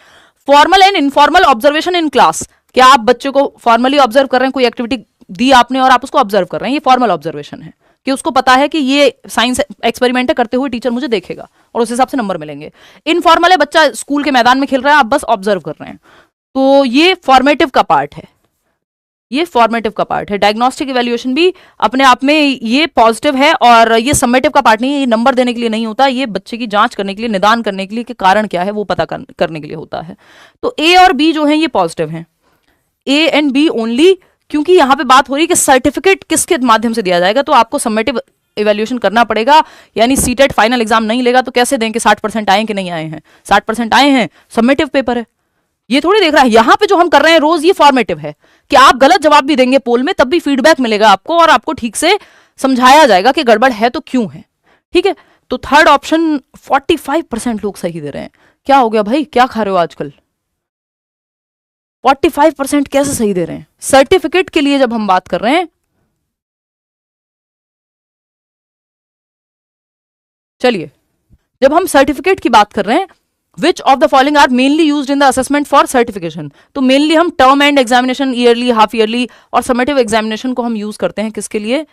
Formal and informal observation in class, क्या आप बच्चे को फॉर्मली ऑब्जर्व कर रहे हैं, कोई एक्टिविटी दी आपने और आप उसको ऑब्जर्व कर रहे हैं, ये फॉर्मल ऑब्जर्वेशन है कि उसको पता है कि ये साइंस एक्सपेरिमेंट करते हुए टीचर मुझे देखेगा और उस हिसाब से नंबर मिलेंगे। इनफॉर्मल है, बच्चा स्कूल के मैदान में खेल रहा है, आप बस ऑब्जर्व कर रहे हैं, तो ये फॉर्मेटिव का पार्ट है। ये फॉर्मेटिव का पार्ट है। डायग्नोस्टिक इवैल्यूएशन भी अपने आप में ये पॉजिटिव है, और ये समेटिव का पार्ट नहीं है। ये नंबर देने के लिए नहीं होता, ये बच्चे की जांच करने के लिए, निदान करने के लिए कि कारण क्या है वो पता करने के लिए होता है। तो ए और बी जो है ये पॉजिटिव हैं, ए एंड बी ओनली, क्योंकि यहां पे बात हो रही है कि सर्टिफिकेट किसके माध्यम से दिया जाएगा। तो आपको समेटिव इवैल्यूएशन करना पड़ेगा, यानी सीटेट फाइनल एग्जाम नहीं लेगा तो कैसे दें कि 60% आए कि नहीं आए हैं। 60% आए हैं, समेटिव पेपर है, ये थोड़ी देख रहा है। यहां पे जो हम कर रहे हैं रोज, ये फॉर्मेटिव है कि आप गलत जवाब भी देंगे पोल में, तब भी फीडबैक मिलेगा आपको और आपको ठीक से समझाया जाएगा कि गड़बड़ है तो क्यों है। ठीक है, तो थर्ड ऑप्शन 45% लोग सही दे रहे हैं। क्या हो गया भाई, क्या खा रहे हो आजकल? 45% कैसे सही दे रहे हैं? सर्टिफिकेट के लिए जब हम बात कर रहे हैं, चलिए जब हम सर्टिफिकेट की बात कर रहे हैं, which of the following are mainly used in the assessment for certification, तो मेनली हम term end examination, yearly, half yearly और समेटिव एग्जामिनेशन को हम यूज करते हैं किसके लिए?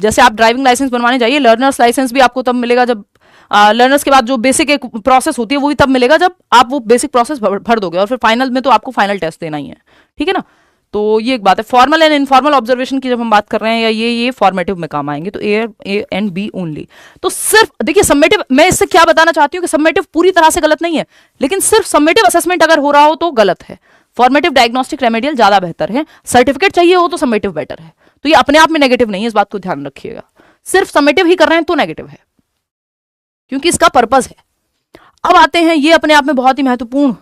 जैसे आप ड्राइविंग लाइसेंस बनवाने जाइए, लर्नर्स लाइसेंस भी आपको तब मिलेगा जब लर्नर्स के बाद जो बेसिक एक प्रोसेस होती है वो भी तब मिलेगा जब आप वो बेसिक प्रोसेस भर दोगे, और फिर फाइनल में तो आपको फाइनल टेस्ट देना ही है। ठीक है ना, तो ये एक बात है। फॉर्मल एंड इनफॉर्मल ऑब्जर्वेशन की जब हम बात कर रहे हैं, या ये फॉर्मेटिव में काम आएंगे, तो ए एंड बी ओनली। तो सिर्फ देखिए समेटिव, मैं इससे क्या बताना चाहती हूँ कि समेटिव पूरी तरह से गलत नहीं है, लेकिन सिर्फ समेटिव असेसमेंट अगर हो रहा हो तो गलत है। फॉर्मेटिव, डायग्नोस्टिक, रेमेडियल ज्यादा बेहतर है। सर्टिफिकेट चाहिए हो तो समेटिव बेटर है। तो ये अपने आप में नेगेटिव नहीं है, इस बात को ध्यान रखिएगा। सिर्फ समेटिव ही कर रहे हैं तो नेगेटिव है, क्योंकि इसका पर्पज है। अब आते हैं, ये अपने आप में बहुत ही महत्वपूर्ण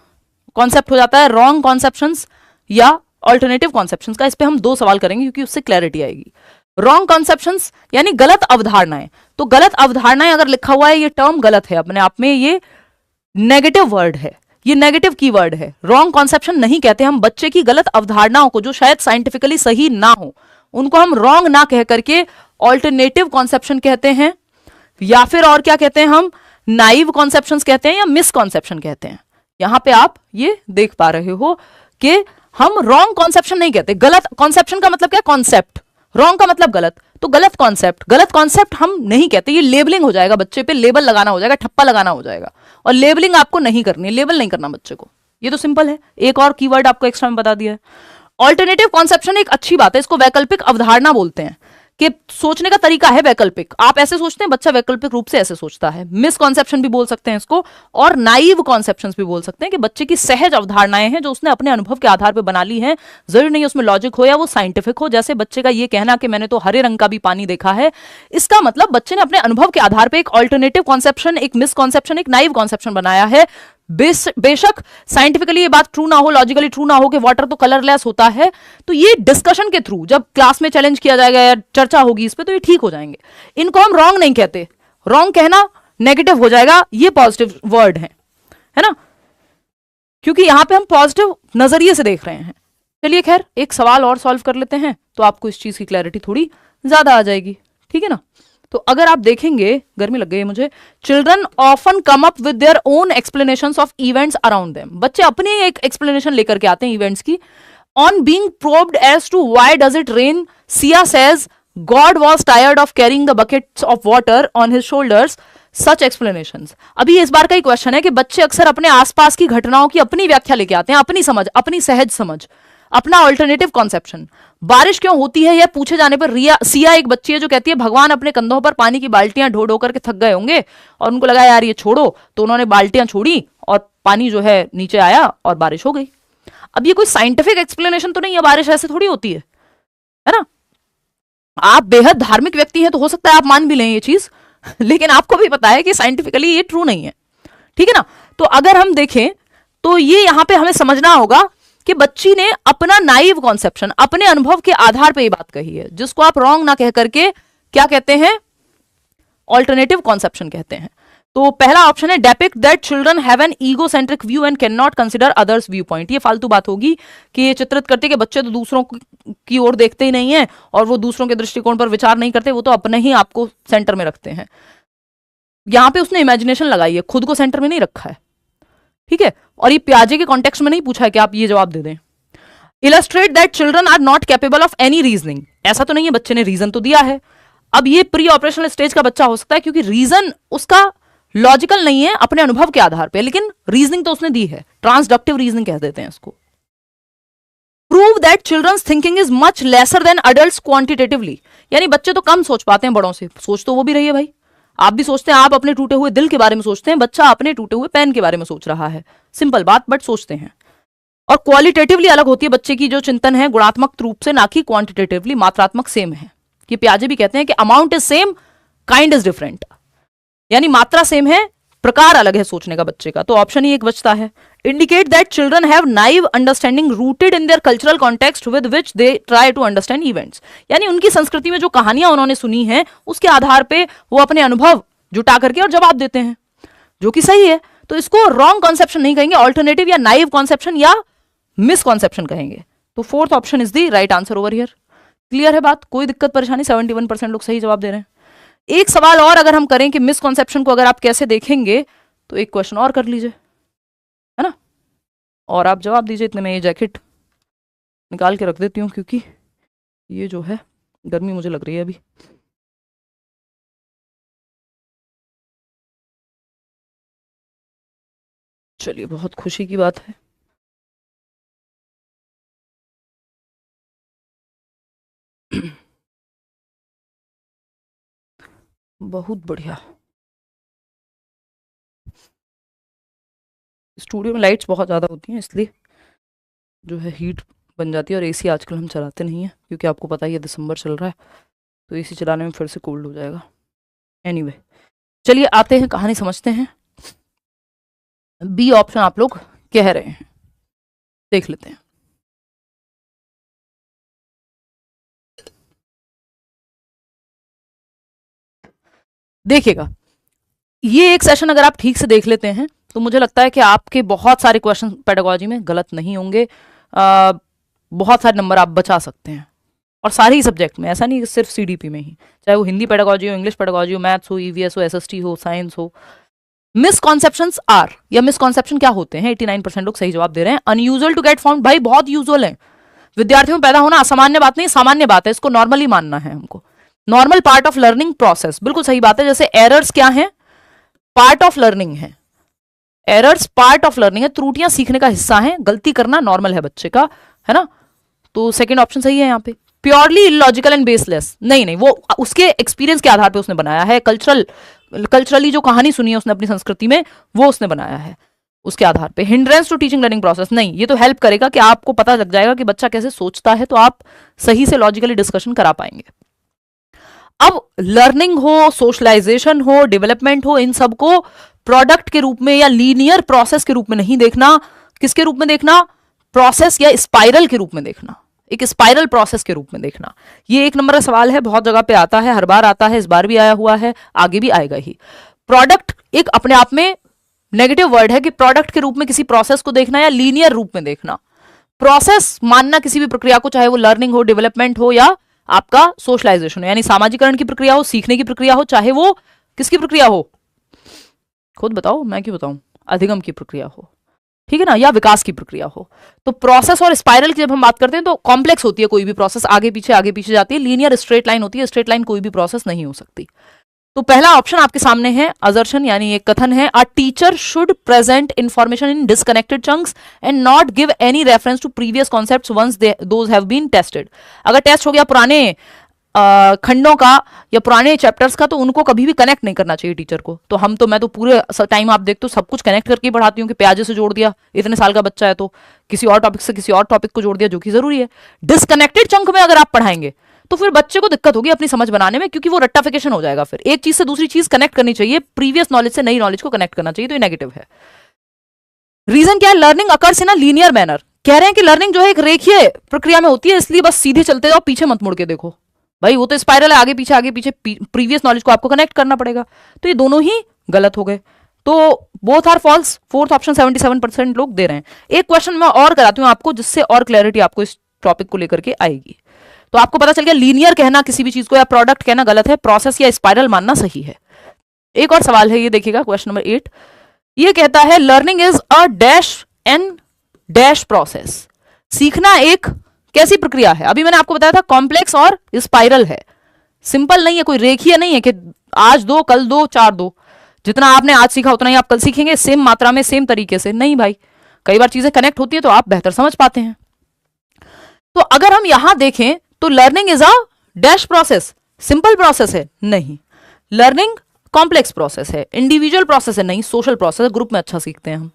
कॉन्सेप्ट हो जाता है, रॉन्ग कॉन्सेप्शंस या ऑल्टरनेटिव कॉन्सेप्शंस का। इस पे हम 2 सवाल करेंगे क्योंकि उससे क्लैरिटी आएगी। रॉन्ग कॉन्सेप्शंस यानी गलत अवधारणाएं। तो गलत अवधारणाएं अगर लिखा हुआ है, ये टर्म गलत है अपने आप में, ये नेगेटिव वर्ड है, ये नेगेटिव कीवर्ड है। रॉन्ग कॉन्सेप्शन नहीं कहते हम बच्चे की गलत अवधारणाओं को, जो शायद साइंटिफिकली सही ना हो, उनको हम रॉन्ग ना कह करके ऑल्टरनेटिव कॉन्सेप्शन कहते हैं, या फिर और क्या कहते हैं हम, नाइव कॉन्सेप्शंस कहते हैं, या मिसकॉन्सेप्शन कहते हैं। यहां पे आप ये देख पा रहे हो कि हम रॉन्ग कॉन्सेप्शन नहीं कहते। गलत कॉन्सेप्शन का मतलब क्या? कॉन्सेप्ट। रॉन्ग का मतलब गलत, तो गलत कॉन्सेप्ट हम नहीं कहते। ये लेबलिंग हो जाएगा, बच्चे पे लेबल लगाना हो जाएगा, ठप्पा लगाना हो जाएगा, और लेबलिंग आपको नहीं करनी है, लेबल नहीं करना बच्चे को। ये तो सिंपल है। एक और कीवर्ड आपको एक्स्ट्रा में बता दिया है। ऑल्टरनेटिव कॉन्सेप्शन एक अच्छी बात है, इसको वैकल्पिक अवधारणा बोलते हैं, कि सोचने का तरीका है वैकल्पिक। आप ऐसे सोचते हैं, बच्चा वैकल्पिक रूप से ऐसे सोचता है। मिसकॉन्सेप्शन भी बोल सकते हैं इसको, और नाइव कॉन्सेप्शंस भी बोल सकते हैं, कि बच्चे की सहज अवधारणाएं हैं जो उसने अपने अनुभव के आधार पर बना ली हैं। जरूरी नहीं उसमें लॉजिक हो या वो साइंटिफिक हो। जैसे बच्चे का ये कहना कि मैंने तो हरे रंग का भी पानी देखा है, इसका मतलब बच्चे ने अपने अनुभव के आधार पर एक ऑल्टरनेटिव कॉन्सेप्शन, एक मिसकॉन्सेप्शन, एक नाइव कॉन्सेप्शन बनाया है। बेशक साइंटिफिकली ये बात ट्रू ना हो, लॉजिकली ट्रू ना हो कि वाटर तो कलरलेस होता है, तो ये डिस्कशन के थ्रू जब क्लास में चैलेंज किया जाएगा या चर्चा होगी इस पे, तो ये ठीक हो जाएंगे। इनको हम रॉन्ग नहीं कहते, रॉन्ग कहना नेगेटिव हो जाएगा, ये पॉजिटिव वर्ड है ना, क्योंकि यहां पे हम पॉजिटिव नजरिए से देख रहे हैं। चलिए खैर, एक सवाल और सॉल्व कर लेते हैं तो आपको इस चीज की क्लैरिटी थोड़ी ज्यादा आ जाएगी। ठीक है ना, तो अगर आप देखेंगे, गर्मी लग गई है मुझे, children often come up with their own explanations of events around them. बच्चे अपनी एक एक्सप्लेनेशन लेकर के आते हैं इवेंट्स की। On being probed as to why does it rain, Siya says God was tired of carrying the buckets of water on his shoulders, such explanations. अभी इस बार का ही क्वेश्चन है कि बच्चे अक्सर अपने आसपास की घटनाओं की अपनी व्याख्या लेके आते हैं, अपनी समझ, अपनी सहज समझ, अपना ऑल्टरनेटिव कॉन्सेप्शन। बारिश क्यों होती है यह पूछे जाने पर सिया एक बच्ची है जो कहती है भगवान अपने कंधों पर पानी की बाल्टियां ढो ढो करके थक गए होंगे और उनको लगा यार ये छोड़ो, तो उन्होंने बाल्टियां छोड़ी और पानी जो है नीचे आया और बारिश हो गई। अब ये कोई साइंटिफिक एक्सप्लेनेशन तो नहीं है, बारिश ऐसे थोड़ी होती है ना। आप बेहद धार्मिक व्यक्ति हैं तो हो सकता है आप मान भी लें ये चीज, लेकिन आपको भी पता है कि साइंटिफिकली ये ट्रू नहीं है। ठीक है ना, तो अगर हम देखें तो ये यहां पे हमें समझना होगा कि बच्ची ने अपना नाइव कॉन्सेप्शन, अपने अनुभव के आधार पर ये बात कही है, जिसको आप रॉन्ग ना कह करके क्या कहते हैं, ऑल्टरनेटिव कॉन्सेप्शन कहते हैं। तो पहला ऑप्शन है depict that children have an egocentric view and can not consider others view point. ये फालतू बात होगी कि ये चित्रित करते कि बच्चे तो दूसरों की ओर देखते ही नहीं है और वो दूसरों के दृष्टिकोण पर विचार नहीं करते, वो तो अपने ही आपको सेंटर में रखते हैं। यहां पे उसने इमेजिनेशन लगाई है, खुद को सेंटर में नहीं रखा है। ठीक है, और ये प्याजे के कॉन्टेक्स्ट में नहीं पूछा है कि आप ये जवाब दे दें। Illustrate that children are not capable of any reasoning, ऐसा तो नहीं है, बच्चे ने रीजन तो दिया है। अब ये प्री ऑपरेशनल स्टेज का बच्चा हो सकता है क्योंकि रीजन उसका लॉजिकल नहीं है, अपने अनुभव के आधार पे, लेकिन रीजनिंग तो उसने दी है, ट्रांसडक्टिव रीजनिंग कह देते हैं इसको। Prove that children's thinking is much lesser than adults quantitatively, यानी बच्चे तो कम सोच पाते हैं बड़ों से, सोच तो वो भी रही है भाई, आप भी सोचते हैं, आप अपने टूटे हुए दिल के बारे में सोचते हैं, बच्चा अपने टूटे हुए पेन के बारे में सोच रहा है, सिंपल बात, बट सोचते हैं। और क्वालिटेटिवली अलग होती है बच्चे की जो चिंतन है, गुणात्मक रूप से, ना कि क्वांटिटेटिवली, मात्रात्मक सेम है। कि पियाजे भी कहते हैं कि amount is same, kind is different, यानी मात्रा सेम है, प्रकार अलग है सोचने का बच्चे का। तो ऑप्शन ही एक बचता है। Indicate that children have naive understanding rooted in their cultural context with which they try to understand events, यानी उनकी संस्कृति में जो कहानियां उन्होंने सुनी हैं उसके आधार पे वो अपने अनुभव जुटा करके और जवाब देते हैं, जो कि सही है। तो इसको रॉन्ग कॉन्सेप्शन नहीं कहेंगे, ऑल्टरनेटिव या नाइव कॉन्सेप्शन या मिसकॉन्सेप्शन कहेंगे। तो fourth option is the right answer over here. Clear है बात, कोई दिक्कत परेशानी? 71% लोग सही जवाब दे रहे हैं। एक सवाल और अगर हम करें कि मिसकॉन्सेप्शन को अगर आप कैसे देखेंगे, तो एक क्वेश्चन और कर लीजिए, है ना, और आप जवाब दीजिए। इतने में ये जैकेट निकाल के रख देती हूँ क्योंकि ये जो है गर्मी मुझे लग रही है अभी। चलिए, बहुत खुशी की बात है। बहुत बढ़िया। स्टूडियो में लाइट्स बहुत ज़्यादा होती हैं, इसलिए जो है हीट बन जाती है, और एसी आजकल हम चलाते नहीं हैं क्योंकि आपको पता ही है दिसंबर चल रहा है, तो एसी चलाने में फिर से कोल्ड हो जाएगा। एनीवे, चलिए आते हैं, कहानी समझते हैं। बी ऑप्शन आप लोग कह रहे हैं, देख लेते हैं। देखिएगा, ये एक सेशन अगर आप ठीक से देख लेते हैं तो मुझे लगता है कि आपके बहुत सारे क्वेश्चन पेडागोजी में गलत नहीं होंगे, बहुत सारे नंबर आप बचा सकते हैं, और सारे ही सब्जेक्ट में, ऐसा नहीं कि सिर्फ सीडीपी में ही, चाहे वो हिंदी पेडागोजी हो, इंग्लिश पेडागोजी हो, मैथ्स हो, ईवीएस हो, एसएसटी हो, साइंस हो। मिसकॉन्सेप्शंस आर, या मिसकॉन्सेप्शन क्या होते हैं? 89% लोग सही जवाब दे रहे हैं। अनयूजुअल टू गेट फाउंड, भाई बहुत यूजुअल है, विद्यार्थियों में पैदा होना असामान्य बात नहीं, सामान्य बात है, इसको नॉर्मली मानना है हमको। Normal part of learning process, बिल्कुल सही बात है। जैसे एरर्स क्या है? पार्ट ऑफ लर्निंग है, एरर्स पार्ट ऑफ लर्निंग है, त्रुटियां सीखने का हिस्सा है, गलती करना नॉर्मल है बच्चे का, है ना। तो सेकंड ऑप्शन सही है यहाँ पे। प्योरली इलॉजिकल एंड बेसलेस, नहीं नहीं, वो उसके एक्सपीरियंस के आधार पे उसने बनाया है, कल्चरली जो कहानी सुनी है उसने अपनी संस्कृति में, वो उसने बनाया है उसके आधार पे। Hindrance to teaching learning process, नहीं, ये तो हेल्प करेगा कि आपको पता लग जाएगा कि बच्चा कैसे सोचता है, तो आप सही से लॉजिकली डिस्कशन करा पाएंगे। अब लर्निंग हो, सोशलाइजेशन हो, डेवलपमेंट हो, इन सबको प्रोडक्ट के रूप में या लीनियर प्रोसेस के रूप में नहीं देखना। किसके रूप में देखना? प्रोसेस या स्पाइरल के रूप में देखना, एक स्पाइरल प्रोसेस के रूप में देखना। ये एक नंबर का सवाल है, बहुत जगह पे आता है, हर बार आता है, इस बार भी आया हुआ है, आगे भी आएगा ही। प्रोडक्ट एक अपने आप में नेगेटिव वर्ड है कि प्रोडक्ट के रूप में किसी प्रोसेस को देखना या लीनियर रूप में देखना। प्रोसेस मानना किसी भी प्रक्रिया को, चाहे वो लर्निंग हो, डेवलपमेंट हो, या आपका सोशलाइजेशन हो, यानी सामाजिकरण की प्रक्रिया हो, सीखने की प्रक्रिया हो, चाहे वो किसकी प्रक्रिया हो, खुद बताओ, मैं क्यों बताऊं, अधिगम की प्रक्रिया हो, ठीक है ना, या विकास की प्रक्रिया हो। तो प्रोसेस और स्पाइरल की जब हम बात करते हैं तो कॉम्प्लेक्स होती है कोई भी प्रोसेस, आगे पीछे जाती है। लीनियर स्ट्रेट लाइन होती है, स्ट्रेट लाइन कोई भी प्रोसेस नहीं हो सकती। तो पहला ऑप्शन आपके सामने है अजर्शन, यानी एक कथन है, a teacher should present information in disconnected chunks and not give any reference to previous concepts once those have been tested. अगर टेस्ट हो गया पुराने खंडों का या पुराने चैप्टर्स का, तो उनको कभी भी कनेक्ट नहीं करना चाहिए टीचर को। तो मैं तो पूरे टाइम आप देखते हो सब कुछ कनेक्ट करके पढ़ाती हूँ कि प्याजे से जोड़ दिया, इतने साल का बच्चा है तो किसी और टॉपिक से किसी और टॉपिक को जोड़ दिया, जो कि जरूरी है। डिस्कनेक्टेड चंक में अगर आप पढ़ाएंगे तो फिर बच्चे को दिक्कत होगी अपनी समझ बनाने में, क्योंकि वो रट्टाफिकेशन हो जाएगा। फिर एक चीज से दूसरी चीज कनेक्ट करनी चाहिए, प्रीवियस नॉलेज से नई नॉलेज को कनेक्ट करना चाहिए, तो ये नेगेटिव है। रीजन क्या है? Learning occurs in a linear manner. कह रहे हैं कि लर्निंग जो है एक रेखीय प्रक्रिया में होती है, इसलिए बस सीधे चलते जाओ, पीछे मत मुड़ के देखो। भाई वो तो स्पाइरल है, आगे पीछे प्रीवियस नॉलेज को आपको कनेक्ट करना पड़ेगा। तो ये दोनों ही गलत हो गए, तो both are false. Fourth option 77% लोग दे रहे हैं। एक क्वेश्चन मैं और कराती हूँ आपको, जिससे और क्लैरिटी आपको इस टॉपिक को लेकर के आएगी। तो आपको पता चल गया लीनियर कहना किसी भी चीज को या प्रोडक्ट कहना गलत है, प्रोसेस या स्पाइरल मानना सही है। एक और सवाल है, ये देखिएगा, क्वेश्चन नंबर 8। ये कहता है learning is a dash and dash process. सीखना एक कैसी प्रक्रिया है? अभी मैंने आपको बताया था कॉम्प्लेक्स और स्पाइरल है, सिंपल नहीं है, कोई रेखीय नहीं है कि आज दो कल दो चार दो, जितना आपने आज सीखा उतना ही आप कल सीखेंगे, सेम मात्रा में सेम तरीके से नहीं भाई। कई बार चीजें कनेक्ट होती है तो आप बेहतर समझ पाते हैं। तो अगर हम यहां देखें तो learning is a dash process, simple process है नहीं, लर्निंग कॉम्प्लेक्स प्रोसेस है, इंडिविजुअल प्रोसेस है नहीं, सोशल प्रोसेस है, ग्रुप में अच्छा सीखते हैं हम,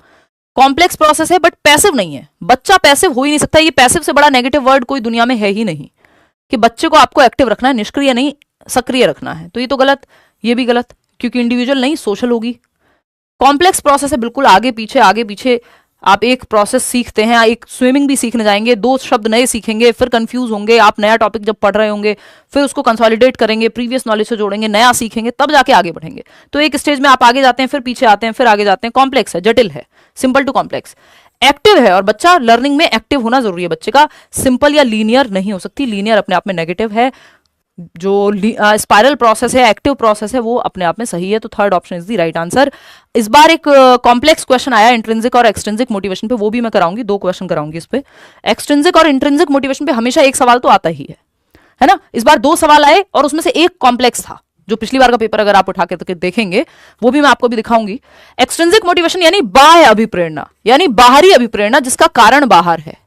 कॉम्प्लेक्स प्रोसेस है बट पैसिव नहीं है, बच्चा पैसिव हो ही नहीं सकता, ये पैसिव से बड़ा नेगेटिव वर्ड कोई दुनिया में है ही नहीं कि बच्चे को आपको एक्टिव रखना है, निष्क्रिय नहीं सक्रिय रखना है, तो ये तो गलत, ये भी गलत, क्योंकि इंडिविजुअल नहीं सोशल होगी। कॉम्प्लेक्स प्रोसेस है, बिल्कुल आगे पीछे आप एक प्रोसेस सीखते हैं, एक स्विमिंग भी सीखने जाएंगे, 2 शब्द नए सीखेंगे, फिर कंफ्यूज होंगे, आप नया टॉपिक जब पढ़ रहे होंगे फिर उसको कंसोलिडेट करेंगे, प्रीवियस नॉलेज से जोड़ेंगे, नया सीखेंगे, तब जाके आगे बढ़ेंगे। तो एक स्टेज में आप आगे जाते हैं, फिर पीछे आते हैं, फिर आगे जाते हैं, कॉम्प्लेक्स है, जटिल है, सिंपल टू कॉम्प्लेक्स। एक्टिव है, और बच्चा लर्निंग में एक्टिव होना जरूरी है बच्चे का, सिंपल या लीनियर नहीं हो सकती, लीनियर अपने आप में नेगेटिव है, जो स्पाइरल प्रोसेस है, एक्टिव प्रोसेस है, वो अपने आप में सही है। तो third option is the right answer. इस बार एक कॉम्प्लेक्स क्वेश्चन आया इंट्रिंसिक और एक्सट्रिंसिक मोटिवेशन पे, वो भी मैं कराऊंगी, 2 क्वेश्चन कराऊंगी इस पे। एक्सट्रिंसिक और इंट्रिंसिक मोटिवेशन पे हमेशा एक सवाल तो आता ही है ना। इस बार 2 सवाल आए और उसमें से एक कॉम्प्लेक्स था, जो पिछली बार का पेपर अगर आप उठा के देखेंगे वो भी मैं आपको भी दिखाऊंगी। एक्सट्रिंसिक मोटिवेशन यानी बाह्य अभिप्रेरणा, यानी बाहरी अभिप्रेरणा जिसका कारण बाहर है,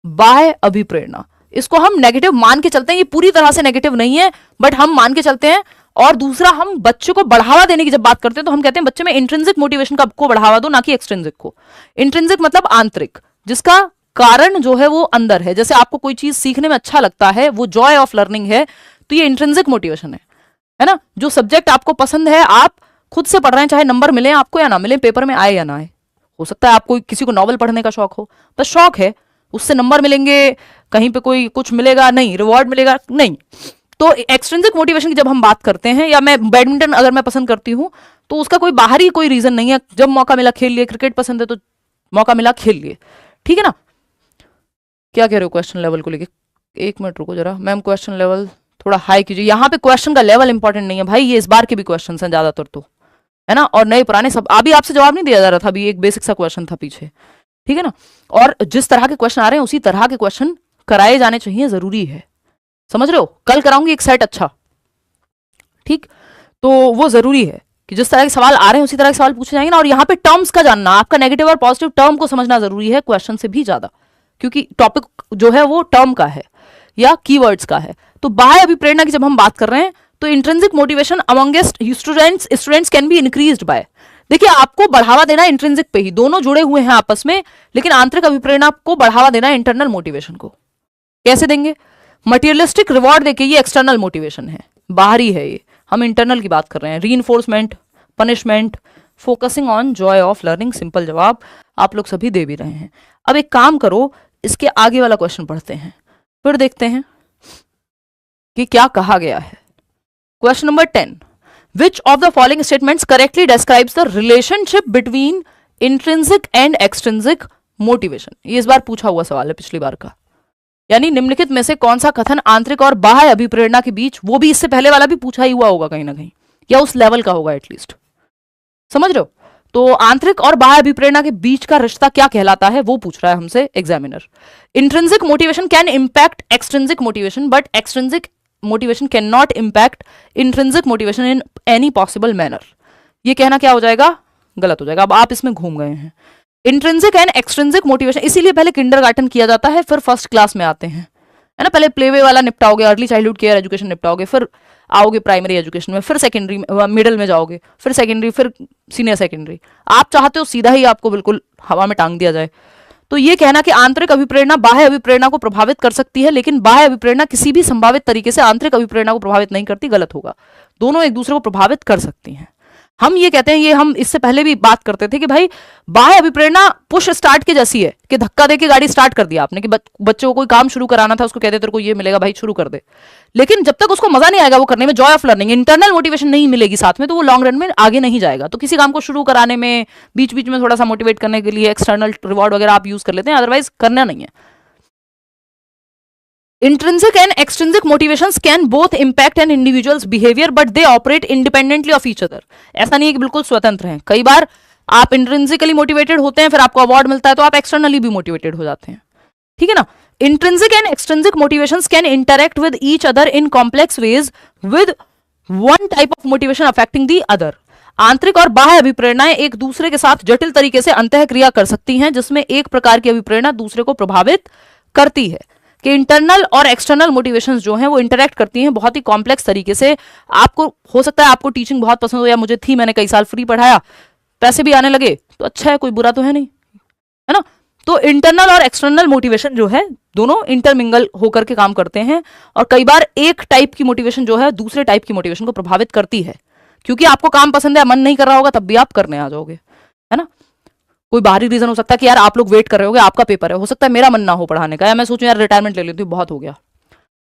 बाह्य अभिप्रेरणा, इसको हम नेगेटिव मान के चलते हैं, ये पूरी तरह से नेगेटिव नहीं है बट हम मान के चलते हैं। और दूसरा, हम बच्चे को बढ़ावा देने की जब बात करते हैं तो हम कहते हैं बच्चे में इंट्रिंसिक मोटिवेशन को बढ़ावा दो, ना कि एक्सट्रिंसिक को। इंट्रिंसिक मतलब आंतरिक, जिसका कारण जो है वो अंदर है, जैसे आपको कोई चीज सीखने में अच्छा लगता है, वो जॉय ऑफ लर्निंग है, तो ये इंट्रिंसिक मोटिवेशन है ना। जो सब्जेक्ट आपको पसंद है, आप खुद से पढ़ रहे हैं, चाहे नंबर मिले आपको या ना मिले, पेपर में आए या ना आए, हो सकता है आपको किसी को नॉवल पढ़ने का शौक हो, बस शौक है, उससे नंबर मिलेंगे, कहीं पे कोई कुछ मिलेगा नहीं, रिवॉर्ड मिलेगा नहीं। तो एक्सट्रिंसिक मोटिवेशन की जब हम बात करते हैं, या मैं बैडमिंटन अगर मैं पसंद करती हूं तो उसका कोई बाहरी कोई रीजन नहीं है, जब मौका मिला खेल लिए, क्रिकेट पसंद है तो मौका मिला खेल लिए, ठीक है ना। क्या कह रहे हो क्वेश्चन लेवल को लेके? 1 मिनट रुको जरा मैम, क्वेश्चन लेवल थोड़ा हाई कीजिए। यहाँ पे क्वेश्चन का लेवल इंपॉर्टेंट नहीं है भाई, ये इस बार के भी क्वेश्चन हैं ज्यादातर तो, है ना, और नए पुराने सब। अभी आपसे जवाब नहीं दिया जा रहा था, अभी एक बेसिक सा क्वेश्चन था पीछे, ठीक है ना। और जिस तरह के क्वेश्चन आ रहे हैं उसी तरह के क्वेश्चन कराए जाने चाहिए, जरूरी है, समझ रहे हो। कल कराऊंगी एक सेट अच्छा, ठीक, तो वो जरूरी है कि जिस तरह के सवाल आ रहे हैं उसी तरह के सवाल पूछे जाएंगे ना। और यहाँ पे टर्म्स का जानना, आपका नेगेटिव और पॉजिटिव टर्म को समझना जरूरी है क्वेश्चन से भी ज्यादा, क्योंकि टॉपिक जो है वो टर्म का है या कीवर्ड्स का है। तो बाह्य अभिप्रेरणा की जब हम बात कर रहे हैं तो intrinsic motivation amongst students can be increased by, देखिए आपको बढ़ावा देना इंट्रिंसिक पे ही, दोनों जुड़े हुए हैं आपस में, लेकिन आंतरिक अभिप्रेरणा को बढ़ावा देना इंटरनल मोटिवेशन को। कैसे देंगे? मटेरियलिस्टिक रिवॉर्ड देके, ये एक्सटर्नल मोटिवेशन है, बाहरी है, ये हम इंटरनल की बात कर रहे हैं। Reinforcement, punishment, focusing on Joy of learning, simple जवाब आप लोग सभी दे भी रहे हैं। अब एक काम करो, इसके आगे वाला क्वेश्चन पढ़ते हैं, फिर देखते हैं कि क्या कहा गया है। Question number 10, which of the following statements correctly describes the relationship between intrinsic and extrinsic motivation? ये इस बार पूछा हुआ सवाल है पिछली बार का, यानी निम्नलिखित में से कौन सा कथन आंतरिक और बाह्य अभिप्रेरणा के बीच, वो भी इससे पहले वाला भी पूछा ही हुआ होगा कहीं ना कहीं, या उस लेवल का होगा एटलीस्ट, समझ रहे हो। तो आंतरिक और बाह्य अभिप्रेरणा के बीच का रिश्ता क्या कहलाता है, वो पूछ रहा है हमसे examiner. Intrinsic motivation can impact extrinsic motivation, but extrinsic motivation can not impact intrinsic motivation in any possible manner. ये कहना क्या हो जाएगा? गलत हो जाएगा। अब आप इसमें घूम गए हैं। इंट्रिंसिक एंड एक्सट्रिंसिक मोटिवेशन इसीलिए पहले किंडरगार्टन किया जाता है, फिर फर्स्ट क्लास में आते हैं, है ना। पहले प्लेवे वाला निपटाओगे, अर्ली चाइल्डहुड केयर एजुकेशन निपटाओगे, फिर आओगे प्राइमरी एजुकेशन में, फिर सेकेंडरी मिडिल में जाओगे, फिर सेकेंडरी, फिर सीनियर सेकेंडरी। आप चाहते हो सीधा ही आपको बिल्कुल हवा में टांग दिया जाए। तो ये कहना कि आंतरिक अभिप्रेरणा बाह्य अभिप्रेरणा को प्रभावित कर सकती है, लेकिन बाह्य अभिप्रेरणा किसी भी संभावित तरीके से आंतरिक अभिप्रेरणा को प्रभावित नहीं करती, गलत होगा। दोनों एक दूसरे को प्रभावित कर सकती हैं। हम ये कहते हैं, ये हम इससे पहले भी बात करते थे कि भाई बाह्य अभिप्रेरणा पुश स्टार्ट के जैसी है, कि धक्का देके गाड़ी स्टार्ट कर दिया आपने, कि बच्चों को कोई काम शुरू कराना था, उसको कहते तेरे को ये मिलेगा भाई शुरू कर दे, लेकिन जब तक उसको मजा नहीं आएगा वो करने में, Joy of learning, internal motivation नहीं मिलेगी साथ में, तो वो लॉन्ग रन में आगे नहीं जाएगा। तो किसी काम को शुरू कराने में बीच बीच में थोड़ा सा मोटिवेट करने के लिए एक्सटर्नल रिवॉर्ड वगैरह आप यूज कर लेते हैं, अदरवाइज करना नहीं है। Intrinsic and extrinsic motivations can both impact an individual's behavior, but they operate independently of each other. ऐसा नहीं है कि बिल्कुल स्वतंत्र हैं। कई बार आप इंट्रिंसिकली मोटिवेटेड होते हैं, फिर आपको अवार्ड मिलता है, तो आप एक्सटर्नली भी मोटिवेटेड हो जाते हैं, ठीक है ना। Intrinsic and extrinsic motivations can interact with each other in complex ways, with one type of motivation affecting the other. आंतरिक और बाह्य अभिप्रेरणाएं एक दूसरे के साथ जटिल तरीके से अंतःक्रिया कर सकती हैं, जिसमें एक प्रकार की अभिप्रेरणा दूसरे को प्रभावित करती है। कि इंटरनल और एक्सटर्नल मोटिवेशंस जो हैं वो इंटरेक्ट करती हैं बहुत ही कॉम्प्लेक्स तरीके से। आपको हो सकता है आपको टीचिंग बहुत पसंद हो, या मुझे थी, मैंने कई साल फ्री पढ़ाया, पैसे भी आने लगे, तो अच्छा है, कोई बुरा तो है नहीं, है ना। तो इंटरनल और एक्सटर्नल मोटिवेशन जो है दोनों इंटरमिंगल होकर के काम करते हैं, और कई बार एक टाइप की मोटिवेशन जो है दूसरे टाइप की मोटिवेशन को प्रभावित करती है। क्योंकि आपको काम पसंद है, मन नहीं कर रहा होगा, तब भी आप करने आ जाओगे, है ना। कोई बाहरी रीजन हो सकता है कि यार आप लोग वेट कर रहे होगे, आपका पेपर है, हो सकता है मेरा मन ना हो पढ़ाने का, या मैं सोचूं यार रिटायरमेंट ले लेती हूँ, बहुत हो गया।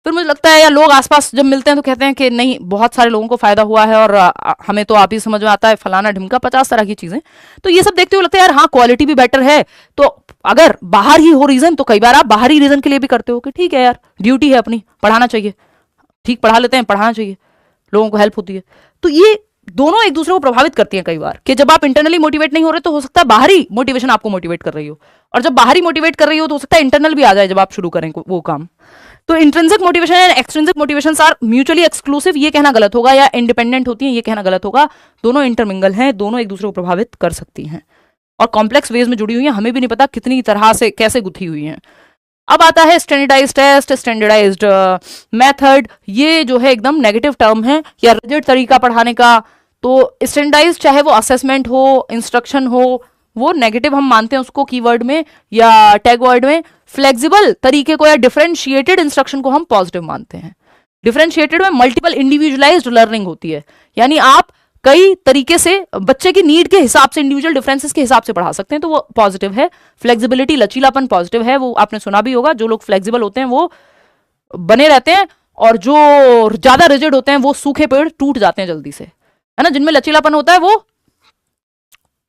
फिर मुझे लगता है, या लोग आसपास जब मिलते हैं तो कहते हैं कि नहीं, बहुत सारे लोगों को फायदा हुआ है, और हमें तो आप ही समझ में आता है, फलाना ढिमका, 50 तरह की चीजें। तो ये सब देखते हुए लगता है यार हाँ, क्वालिटी भी बेटर है। तो अगर बाहर ही हो रीजन, तो कई बार आप बाहरी रीजन के लिए भी करते हो कि ठीक है यार, ड्यूटी है अपनी, पढ़ाना चाहिए, ठीक पढ़ा लेते हैं, पढ़ाना चाहिए, लोगों को हेल्प होती है। तो ये दोनों एक दूसरे को प्रभावित करती हैं कई बार, कि जब आप इंटरनली मोटिवेट नहीं हो रहे तो हो सकता है बाहरी मोटिवेशन आपको मोटिवेट कर रही हो, और जब बाहरी मोटिवेट कर रही हो तो हो सकता है इंटरनल भी आ जाए जब आप शुरू करें वो काम। तो intrinsic motivation and extrinsic motivation are mutually exclusive, ये कहना गलत होगा, या इंडिपेंडेंट होती हैं, ये कहना गलत होगा। दोनों इंटरमिंगल हैं, दोनों एक दूसरे को प्रभावित कर सकती हैं, और कॉम्प्लेक्स वेज में जुड़ी हुई हैं, हमें भी नहीं पता कितनी तरह से कैसे गुथी हुई हैं। अब आता है स्टैंडर्डाइज्ड टेस्ट, स्टैंडर्डाइज्ड मेथड। ये जो है एकदम नेगेटिव टर्म है, या रिजिड तरीका पढ़ाने का। तो स्टैंडर्डाइज्ड, चाहे वो असेसमेंट हो, इंस्ट्रक्शन हो, वो नेगेटिव हम मानते हैं उसको कीवर्ड में या टैग वर्ड में। फ्लेक्सिबल तरीके को या डिफरेंशिएटेड इंस्ट्रक्शन को हम पॉजिटिव मानते हैं। डिफरेंशिएटेड में मल्टीपल इंडिविजुअलाइज्ड लर्निंग होती है, यानी आप कई तरीके से बच्चे की नीड के हिसाब से, इंडिविजुअल डिफरेंसेस के हिसाब से पढ़ा सकते हैं, तो वो पॉजिटिव है। फ्लेक्सिबिलिटी, लचीलापन पॉजिटिव है, वो आपने सुना भी होगा, जो लोग फ्लेक्सिबल होते हैं वो बने रहते हैं, और जो ज्यादा रिजिड होते हैं वो सूखे पेड़ टूट जाते हैं जल्दी से, है ना। जिनमें लचीलापन होता है वो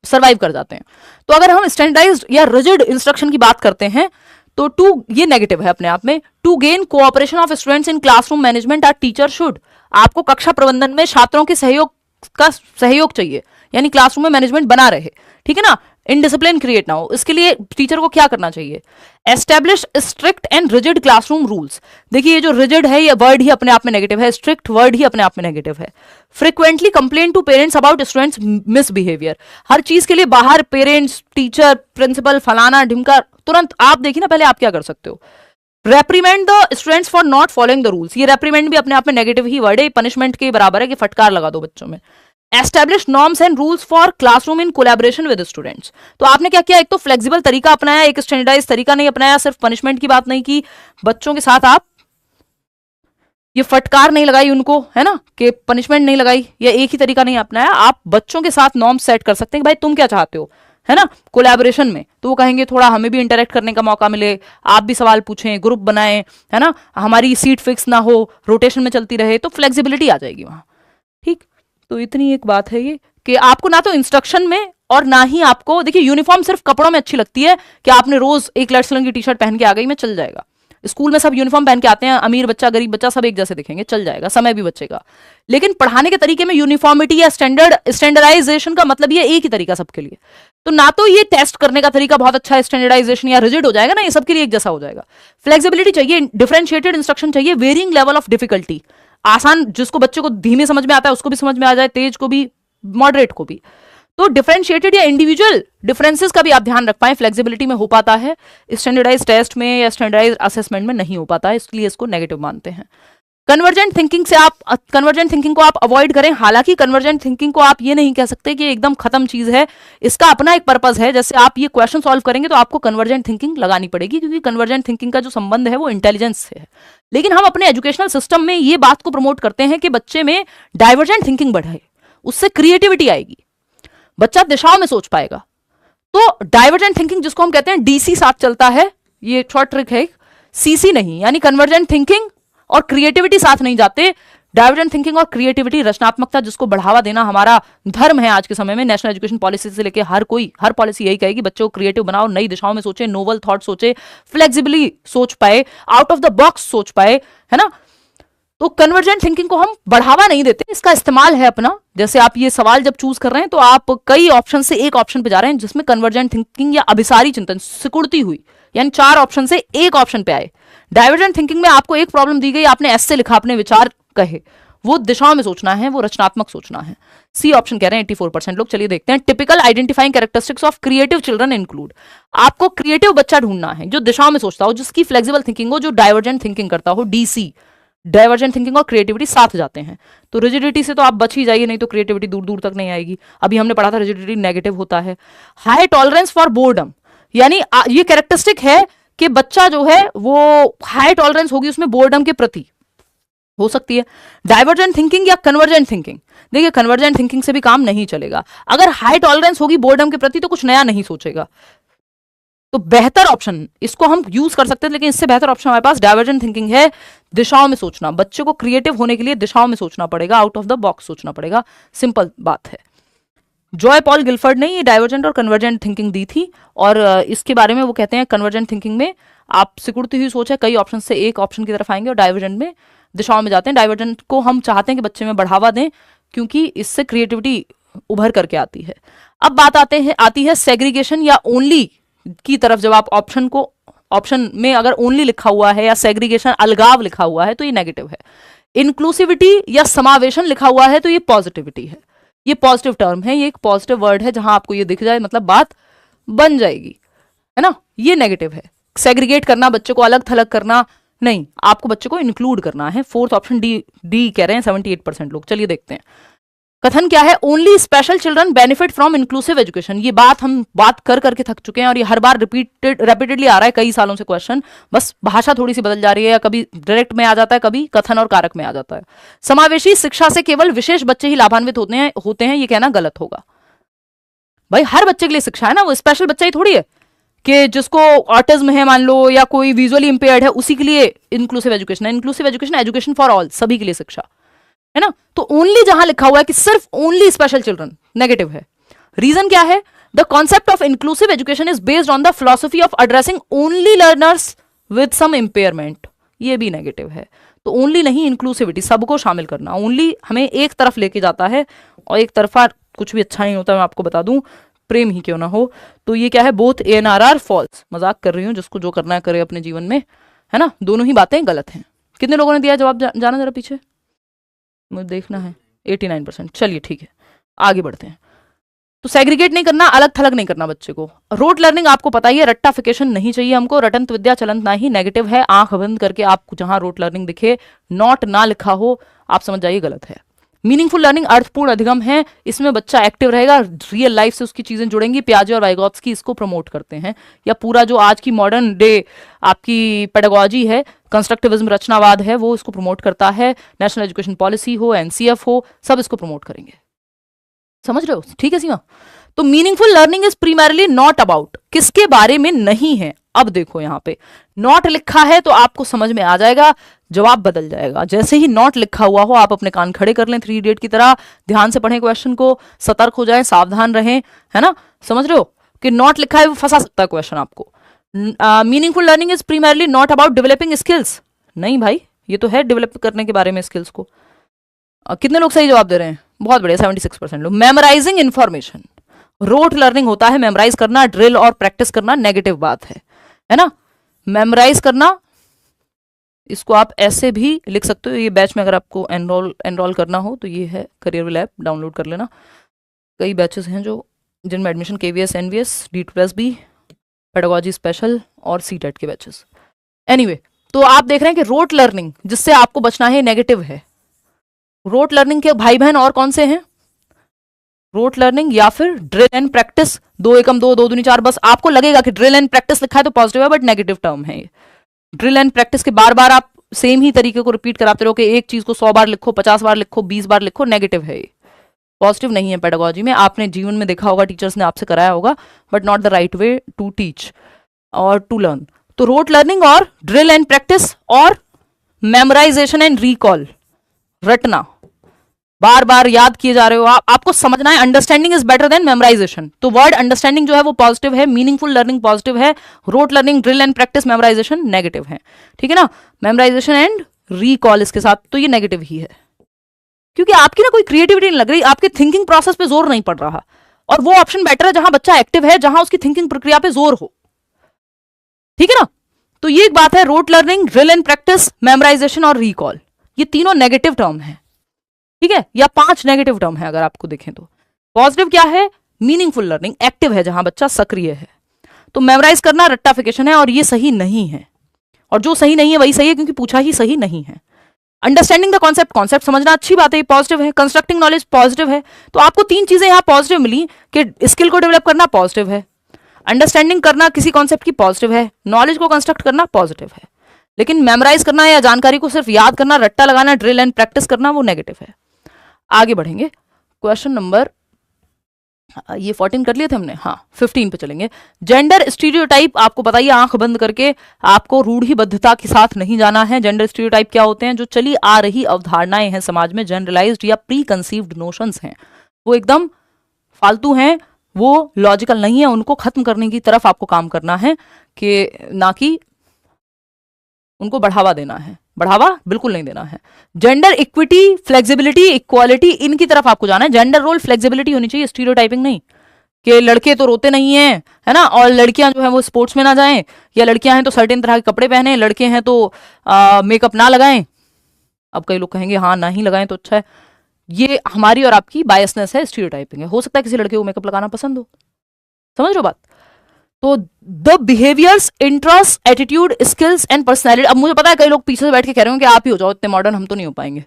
सर्वाइव कर जाते हैं। तो अगर हम स्टैंडर्डाइज्ड या रिजिड इंस्ट्रक्शन की बात करते हैं तो ये नेगेटिव है अपने आप में। To gain cooperation of students in classroom management are teacher should, आपको कक्षा प्रबंधन में छात्रों के सहयोग चाहिए, यानी क्लासरूम में मैनेजमेंट बना रहे, ठीक है ना, इनडिसिप्लिन क्रिएट ना हो। इसके लिए टीचर को क्या करना चाहिए? Establish strict and rigid classroom rules. देखिए, ये जो रिजिड है ये वर्ड ही अपने आप में नेगेटिव है, स्ट्रिक्ट वर्ड ही अपने आप में नेगेटिव है। Frequently complain to parents about students misbehaviour, हर चीज के लिए बाहर पेरेंट्स, टीचर, प्रिंसिपल, फलाना ढिमका, तुरंत आप देखिए ना, पहले आप क्या कर सकते हो? रेप्रीमेंड the students for not following the rules. ये रेप्रीमेंड भी अपने आप में नेगेटिव ही वर्ड है, पनिशमेंट के बराबर है कि फटकार लगा दो बच्चों में। Establish norms and rules for classroom in collaboration with students. तो आपने क्या किया? एक तो फ्लेक्सिबल तरीका अपनाया, एक स्टैंडर्डाइज तरीका नहीं अपनाया, सिर्फ पनिशमेंट की बात नहीं की, बच्चों के साथ आप ये फटकार नहीं लगाई उनको, है ना, कि पनिशमेंट नहीं लगाई, या एक ही तरीका नहीं अपनाया। आप बच्चों के साथ नॉर्म सेट कर सकते हैं कि भाई तुम क्या चाहते हो, है ना, कोलैबोरेशन में। तो वो कहेंगे थोड़ा हमें भी इंटरेक्ट करने का मौका मिले, आप भी सवाल पूछें, ग्रुप बनाएं, है ना, हमारी सीट फिक्स ना हो, रोटेशन में चलती रहे, तो फ्लेक्सिबिलिटी आ जाएगी वहां। ठीक, तो इतनी एक बात है ये कि आपको ना तो इंस्ट्रक्शन में और ना ही आपको, देखिए यूनिफॉर्म सिर्फ कपड़ों में अच्छी लगती है कि आपने रोज एक लेट्सलन की टी शर्ट पहन के आ गई, मैं चल जाएगा। स्कूल में सब यूनिफॉर्म पहन के आते हैं, अमीर बच्चा गरीब बच्चा सब एक जैसे दिखेंगे, चल जाएगा, समय भी बचेगा। लेकिन पढ़ाने के तरीके में यूनिफॉर्मिटी या स्टैंडर्डाइजेशन का मतलब ये एक ही तरीका सबके लिए। तो ना तो ये टेस्ट करने का तरीका बहुत अच्छा है, स्टैंडर्डाइजेशन या रिजिड हो जाएगा ना, ये सबके लिए एक जैसा हो जाएगा। फ्लेक्सिबिलिटी चाहिए, डिफरेंशिएटेड इंस्ट्रक्शन चाहिए, वेरिंग लेवल ऑफ डिफिकल्टी। आसान जिसको बच्चे को धीमे समझ में आता है उसको भी समझ में आ जाए, तेज को भी, मॉडरेट को भी। तो डिफरेंशिएटेड या इंडिविजुअल डिफरेंसेस का भी आप ध्यान रख पाए, फ्लेक्सिबिलिटी में हो पाता है, स्टैंडर्डाइज टेस्ट में या स्टैंडर्डाइज असेसमेंट में नहीं हो पाता है, इसलिए इसको नेगेटिव मानते हैं। कन्वर्जेंट थिंकिंग से आप कन्वर्जेंट थिंकिंग को आप अवॉइड करें। हालांकि कन्वर्जेंट थिंकिंग को आप ये नहीं कह सकते कि एकदम खत्म चीज है, इसका अपना एक पर्पस है। जैसे आप ये क्वेश्चन सॉल्व करेंगे तो आपको कन्वर्जेंट थिंकिंग लगानी पड़ेगी, क्योंकि कन्वर्जेंट थिंकिंग का जो संबंध है वो इंटेलिजेंस से है। लेकिन हम अपने एजुकेशनल सिस्टम में ये बात को प्रमोट करते हैं कि बच्चे में डाइवर्जेंट थिंकिंग बढ़े, उससे क्रिएटिविटी आएगी, बच्चा दिशाओं में सोच पाएगा। तो डाइवर्जेंट थिंकिंग जिसको हम कहते हैं डीसी साथ चलता है, ये शॉर्ट ट्रिक है, सीसी नहीं, यानी कन्वर्जेंट थिंकिंग और क्रिएटिविटी साथ नहीं जाते। डाइवर्जेंट थिंकिंग और क्रिएटिविटी, रचनात्मकता जिसको बढ़ावा देना हमारा धर्म है आज के समय में। नेशनल एजुकेशन पॉलिसी से लेके हर पॉलिसी यही कहेगी बच्चों को क्रिएटिव बनाओ, नई दिशाओं में सोचे, नोवल थॉट सोचे, फ्लेक्सिबली सोच पाए, आउट ऑफ द बॉक्स सोच पाए, है ना। तो कन्वर्जेंट थिंकिंग को हम बढ़ावा नहीं देते, इसका इस्तेमाल है अपना। जैसे आप ये सवाल जब चूज कर रहे हैं तो आप कई ऑप्शन से एक ऑप्शन पे जा रहे हैं जिसमें कन्वर्जेंट थिंकिंग या अभिसारी चिंतन सिकुड़ती हुई, यानी 4 ऑप्शन से एक ऑप्शन पे आए। डाइवर्जेंट थिंकिंग में आपको एक प्रॉब्लम दी गई, आपने ऐसे लिखा, अपने विचार कहे, वो दिशाओं में सोचना है, वो रचनात्मक सोचना है। सी ऑप्शन कह रहे हैं 84% लोग। चलिए देखते हैं। Typical identifying characteristics of creative children include. आपको क्रिएटिव बच्चा ढूंढना है जो दिशाओं में सोचता हो, जिसकी फ्लेक्सिबल थिंकिंग हो, जो डाइवर्जेंट थिंकिंग करता हो। डीसी, डाइवर्जेंट थिंकिंग और क्रिएटिविटी साथ जाते हैं। तो रिजिडिटी से तो आप बच ही जाइए, नहीं तो क्रिएटिविटी दूर दूर तक नहीं आएगी। अभी हमने पढ़ा था रिजिडिटी नेगेटिव होता है। हाई टॉलरेंस फॉर बोर्डम, यानी ये कैरेक्टरिस्टिक है कि बच्चा जो है वो हाई टॉलरेंस होगी उसमें बोर्डम के प्रति, हो सकती है। डाइवर्जेंट थिंकिंग या कन्वर्जेंट थिंकिंग, देखिए कन्वर्जेंट थिंकिंग से भी काम नहीं चलेगा। अगर हाई टॉलरेंस होगी बोर्डम के प्रति तो कुछ नया नहीं सोचेगा। तो बेहतर ऑप्शन इसको हम यूज कर सकते हैं, लेकिन इससे बेहतर ऑप्शन हमारे पास डाइवर्जेंट थिंकिंग है। दिशाओं में सोचना, बच्चे को क्रिएटिव होने के लिए दिशाओं में सोचना पड़ेगा, आउट ऑफ द बॉक्स सोचना पड़ेगा। सिंपल बात है। जॉय पॉल गिलफर्ड ने ये डाइवर्जेंट और कन्वर्जेंट थिंकिंग दी थी, और इसके बारे में वो कहते हैं कन्वर्जेंट थिंकिंग में आप सिकुड़ती हुई सोच है, कई ऑप्शन से एक ऑप्शन की तरफ आएंगे, और डाइवर्जेंट में दिशाओं में जाते हैं। डाइवर्जेंट को हम चाहते हैं कि बच्चे में बढ़ावा दें, क्योंकि इससे क्रिएटिविटी उभर करके आती है। अब बात आती है सेग्रीगेशन या ओनली की तरफ। जब आप ऑप्शन में अगर ओनली लिखा हुआ है या सेग्रीगेशन अलगाव लिखा हुआ है तो ये नेगेटिव है। इंक्लूसिविटी या समावेशन लिखा हुआ है तो ये पॉजिटिविटी है। ये पॉजिटिव टर्म है, ये एक पॉजिटिव वर्ड है। जहां आपको ये दिख जाए मतलब बात बन जाएगी, है ना। ये नेगेटिव है। सेग्रीगेट करना, बच्चे को अलग थलग करना नहीं, आपको बच्चे को इंक्लूड करना है। फोर्थ ऑप्शन डी कह रहे हैं 78% लोग। चलिए देखते हैं कथन क्या है। Only special children benefit from inclusive education. ये बात हम करके थक चुके हैं, और ये हर बार रिपीटेडली आ रहा है कई सालों से क्वेश्चन। बस भाषा थोड़ी सी बदल जा रही है, या कभी डायरेक्ट में आ जाता है, कभी कथन और कारक में आ जाता है। समावेशी शिक्षा से केवल विशेष बच्चे ही लाभान्वित होते हैं, ये कहना गलत होगा। भाई हर बच्चे के लिए शिक्षा है ना, वो स्पेशल बच्चा ही थोड़ी है कि जिसको ऑटिज्म है मान लो, या कोई विजुअली इंपेयर्ड है, उसी के लिए इंक्लूसिव एजुकेशन है। Inclusive education education for all, सभी के लिए शिक्षा है ना। तो ओनली जहां लिखा हुआ है कि सिर्फ ओनली स्पेशल चिल्ड्रन, नेगेटिव है। रीजन क्या है? The concept of inclusive education is based on the philosophy of addressing only learners with some impairment. ये भी नेगेटिव है। तो ओनली नहीं, इंक्लूसिविटी, सबको शामिल करना। ओनली हमें एक तरफ लेके जाता है, और एक तरफा कुछ भी अच्छा नहीं होता, मैं आपको बता दूं, प्रेम ही क्यों ना हो। तो ये क्या है? Both ANR false. मजाक कर रही हूं, जिसको जो करना है करे अपने जीवन में, है ना। दोनों ही बातें गलत हैं। कितने लोगों ने दिया जवाब? जाना जरा पीछे, मुझे देखना है। 89%। चलिए ठीक है, आगे बढ़ते हैं। तो सेग्रीगेट नहीं करना, अलग थलग नहीं करना बच्चे को। रोट लर्निंग आपको पता ही है, रट्टाफिकेशन नहीं चाहिए हमको। रटंत विद्या चलंत ना ही, नेगेटिव है। आंख बंद करके आप जहां रोट लर्निंग दिखे, नॉट ना लिखा हो, आप समझ जाइए गलत है। मीनिंगफुल लर्निंग अर्थपूर्ण अधिगम है, इसमें बच्चा एक्टिव रहेगा, रियल लाइफ से उसकी चीजें जुड़ेंगी। पियाजे और वाइगोत्स्की इसको प्रमोट करते हैं, या पूरा जो आज की मॉडर्न डे आपकी पेडागोजी है, कंस्ट्रक्टिविज्म रचनावाद है, वो इसको प्रमोट करता है। नेशनल एजुकेशन पॉलिसी हो, NCF हो, सब इसको प्रमोट करेंगे। समझ रहे हो? ठीक है सीमा। तो meaningful learning is primarily not about, किसके बारे में नहीं है। अब देखो यहां पे नॉट लिखा है तो आपको समझ में आ जाएगा, जवाब बदल जाएगा। जैसे ही नॉट लिखा हुआ हो, आप अपने कान खड़े कर लें, 3 इडियट की तरह ध्यान से पढ़ें क्वेश्चन को, सतर्क हो जाएं, सावधान रहें, है ना। समझ रहे हो कि नॉट लिखा है वो फंसा सकता है क्वेश्चन आपको। Meaningful learning is primarily not about developing skills. नहीं भाई, ये तो है डेवलप करने के बारे में स्किल्स को। कितने लोग सही जवाब दे रहे हैं? बहुत बढ़िया, 76% लोग। मेमोराइजिंग इंफॉर्मेशन, रोट लर्निंग होता है मेमोराइज करना, ड्रिल और प्रैक्टिस करना नेगेटिव बात है ना। मेमोराइज करना, इसको आप ऐसे भी लिख सकते हो। ये बैच में अगर आपको एनरोल करना हो तो ये है करियर विल ऐप, डाउनलोड कर लेना। कई बैचेस हैं जो जिनमें admission KVS, NVS, D2+B, pedagogy special और CTET के बैचेस। एनीवे, तो आप देख रहे हैं कि रोट लर्निंग जिससे आपको बचना है नेगेटिव है। रोट लर्निंग के भाई बहन और कौन से हैं? रोट लर्निंग या फिर ड्रिल एंड प्रैक्टिस। 2 एकम 2, 2 दूनी 4। बस आपको लगेगा कि ड्रिल एंड प्रैक्टिस लिखा है तो पॉजिटिव है, बट नेगेटिव टर्म है ये। ड्रिल एंड प्रैक्टिस के बार बार आप सेम ही तरीके को रिपीट कराते रहो कि एक चीज को 100 बार लिखो, 50 बार लिखो, 20 बार लिखो, नेगेटिव है ये, पॉजिटिव नहीं है पेडागोजी में। आपने जीवन में देखा होगा, टीचर्स ने आपसे कराया होगा, but not the right way to teach और टू लर्न। तो रोट लर्निंग और ड्रिल एंड प्रैक्टिस और मेमोराइजेशन एंड रिकॉल, रटना, बार बार याद किए जा रहे हो आपको समझना है। Understanding is better than memorisation. तो वर्ड अंडरस्टैंडिंग जो है वो पॉजिटिव है, मीनिंगफुल लर्निंग पॉजिटिव है, rote learning, drill and practice, memorisation negative है। ठीक है ना। मेमोराइजेशन एंड रिकॉल इसके साथ, तो ये नेगेटिव ही है, क्योंकि आपकी ना कोई क्रिएटिविटी नहीं लग रही, आपके थिंकिंग प्रोसेस पे जोर नहीं पड़ रहा। और वो ऑप्शन बेटर है जहां बच्चा एक्टिव है, जहां उसकी थिंकिंग प्रक्रिया पे जोर हो। ठीक है ना। तो ये एक बात है, rote learning, drill and practice, memorisation और रिकॉल, ये तीनों नेगेटिव टर्म है। ठीक है, या 5 नेगेटिव टर्म है अगर आपको देखें तो। पॉजिटिव क्या है? मीनिंगफुल लर्निंग, एक्टिव है, जहां बच्चा सक्रिय है। तो मेमोराइज करना रट्टाफिकेशन है और ये सही नहीं है, और जो सही नहीं है वही सही है क्योंकि पूछा ही सही नहीं है। अंडरस्टैंडिंग द कॉन्सेप्ट, कॉन्सेप्ट समझना अच्छी बात है, पॉजिटिव है। कंस्ट्रक्टिंग नॉलेज पॉजिटिव है। तो आपको 3 चीजें यहां पॉजिटिव मिली कि स्किल को डेवलप करना पॉजिटिव है, अंडरस्टैंडिंग करना किसी कॉन्सेप्ट की पॉजिटिव है, नॉलेज को कंस्ट्रक्ट करना पॉजिटिव है। लेकिन मेमोराइज करना या जानकारी को सिर्फ याद करना, रट्टा लगाना, ड्रिल एंड प्रैक्टिस करना, वो नेगेटिव है। आगे बढ़ेंगे, क्वेश्चन नंबर ये 14 कर लिए थे हमने, हाँ 15 पे चलेंगे। जेंडर स्टीरियोटाइप, आपको बताइए आंख बंद करके, आपको रूढ़िबद्धता के साथ नहीं जाना है। जेंडर स्टीरियोटाइप क्या होते हैं? जो चली आ रही अवधारणाएं हैं समाज में, जनरलाइज्ड या प्री कंसीव्ड नोशंस हैं, वो एकदम फालतू हैं, वो लॉजिकल नहीं है। उनको खत्म करने की तरफ आपको काम करना है, कि ना कि उनको बढ़ावा देना है। बढ़ावा बिल्कुल नहीं देना है। जेंडर इक्विटी, फ्लेक्सिबिलिटी, इक्वालिटी, इनकी तरफ आपको जाना है। जेंडर रोल फ्लेक्सिबिलिटी होनी चाहिए, स्टीरियोटाइपिंग नहीं कि लड़के तो रोते नहीं हैं, है ना, और लड़कियां जो है वो स्पोर्ट्स में ना जाएं, या लड़कियां हैं तो सर्टेन तरह के कपड़े पहने, लड़के हैं तो मेकअप ना लगाएं। अब कई लोग कहेंगे हाँ ना ही लगाएं तो अच्छा है। ये हमारी और आपकी बायसनेस है, स्टीरियोटाइपिंग है। हो सकता है किसी लड़के को मेकअप लगाना पसंद हो, समझ रहे हो बात। तो the behaviours, interest, attitude, skills and personality. अब मुझे पता है कई लोग पीछे से बैठ के कह रहे हो कि आप ही हो जाओ इतने मॉडर्न, हम तो नहीं हो पाएंगे।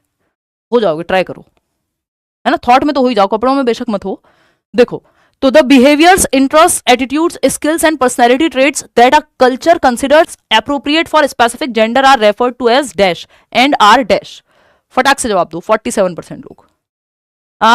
हो जाओगे, ट्राई करो, है ना, थॉट में तो हो ही जाओ, कपड़ों में बेशक मत हो। देखो, तो the behaviours, interest, attitudes, skills and personality traits that are culture considers appropriate for specific gender are referred to as dash and are dash. फटाक से जवाब दो, 47% लोग।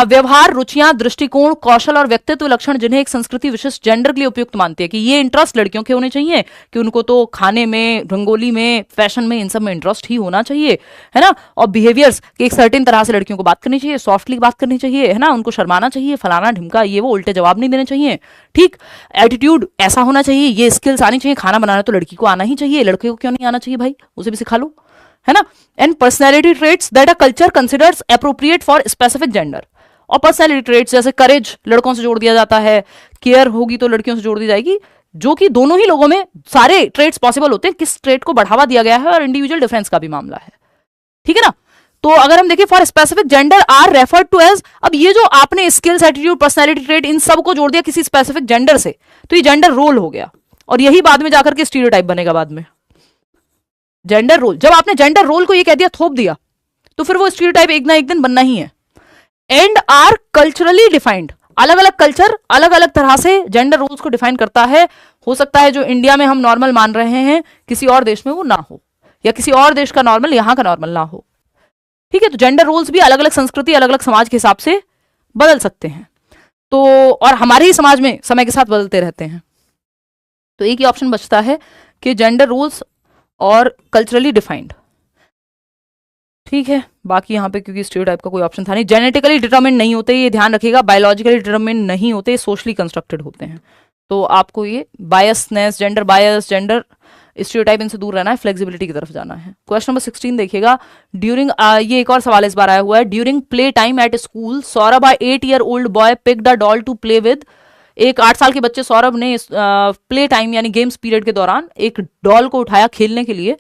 व्यवहार, रुचियां, दृष्टिकोण, कौशल और व्यक्तित्व लक्षण जिन्हें एक संस्कृति विशिष्ट जेंडर के लिए उपयुक्त मानती है, कि ये इंटरेस्ट लड़कियों के होने चाहिए, कि उनको तो खाने में, रंगोली में, फैशन में, इन सब में इंटरेस्ट ही होना चाहिए, है ना। और बिहेवियर्स कि एक सर्टेन तरह से लड़कियों को बात करनी चाहिए, सॉफ्टली बात करनी चाहिए, है ना, उनको शर्माना चाहिए, फलाना ढिमका, ये वो उल्टे जवाब नहीं देने चाहिए, ठीक। एटीट्यूड ऐसा होना चाहिए, ये स्किल्स आनी चाहिए, खाना बनाना तो लड़की को आना ही चाहिए, लड़के को क्यों नहीं आना चाहिए भाई, उसे भी सिखा लो, है ना। And personality traits that are culture considers appropriate for specific gender. और पर्सनैलिटी ट्रेट्स जैसे करेज लड़कों से जोड़ दिया जाता है, केयर होगी तो लड़कियों से जोड़ दी जाएगी, जो कि दोनों ही लोगों में सारे ट्रेट्स पॉसिबल होते हैं। किस ट्रेट को बढ़ावा दिया गया है और इंडिविजुअल डिफरेंस का भी मामला है, ठीक है ना। तो अगर हम देखें for specific gender are referred to as, अब ये जो आपने स्किल्स, एटीट्यूड, पर्सनैलिटी ट्रेट, इन सब को जोड़ दिया किसी स्पेसिफिक जेंडर से, तो ये जेंडर रोल हो गया, और यही बाद में जाकर के स्टीरियोटाइप बनेगा बाद में। जेंडर रोल, जब आपने जेंडर रोल को ये कह दिया, थोप दिया, तो फिर वो स्टीरियोटाइप एक ना एक दिन बनना ही है। एंड आर कल्चरली डिफाइंड, अलग अलग कल्चर अलग अलग तरह से जेंडर रोल्स को डिफाइन करता है। हो सकता है जो इंडिया में हम नॉर्मल मान रहे हैं किसी और देश में वो ना हो, या किसी और देश का नॉर्मल यहां का नॉर्मल ना हो, ठीक है। तो जेंडर रोल्स भी अलग अलग संस्कृति, अलग अलग समाज के हिसाब से बदल सकते हैं। तो और हमारे ही समाज में समय के साथ बदलते रहते हैं। तो एक ही ऑप्शन बचता है कि जेंडर रोल्स और कल्चरली डिफाइंड, ठीक है। बाकी यहाँ पे क्योंकि स्टीरियोटाइप का कोई ऑप्शन था नहीं। जेनेटिकली डिटरमिन्ड नहीं होते, ये ध्यान रखिएगा, बायोलॉजिकली डिटरमिन्ड नहीं होते, सोशली कंस्ट्रक्टेड होते हैं। तो आपको ये biasness, gender bias, gender stereotype, इनसे दूर रहना है, फ्लेक्सिबिलिटी की तरफ जाना है। क्वेश्चन नंबर 16 देखिएगा। ड्यूरिंग, ये एक और सवाल इस बार आया हुआ है। During play time at school Saurabh, 8-year-old boy picked a doll to play with. एक 8 साल के बच्चे सौरभ ने प्ले टाइम यानी गेम्स पीरियड के दौरान एक डॉल को उठाया खेलने के लिए।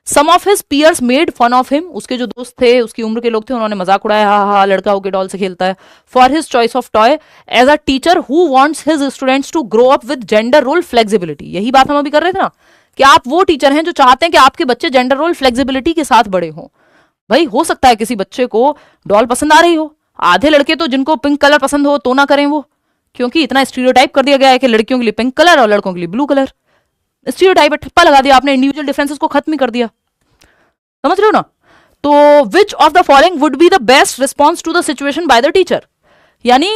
Some of his peers made fun of him, उसके जो दोस्त थे, उसकी उम्र के लोग थे, उन्होंने मजाक उड़ाया, हा हा लड़का होके डॉल से खेलता है। For his choice of toy as a teacher who wants his students to grow up with gender role flexibility. यही बात हम अभी कर रहे थे ना, कि आप वो टीचर हैं जो चाहते हैं कि आपके बच्चे जेंडर रोल फ्लेक्सिबिलिटी के साथ बड़े हों। भाई हो सकता है किसी बच्चे को डॉल पसंद आ रही हो, आधे लड़के तो जिनको पिंक कलर पसंद हो तो ना करें वो, क्योंकि इतना स्टीरियोटाइप कर दिया गया है कि लड़कियों के लिए पिंक कलर और लड़कों के लिए ब्लू कलर। स्टीरियोटाइप पे ठप्पा लगा दिया आपने, इंडिविजुअल डिफरेंसेस को खत्म ही कर दिया, समझ रहे हो ना। तो which of the following would be the best response to the situation by the teacher, यानी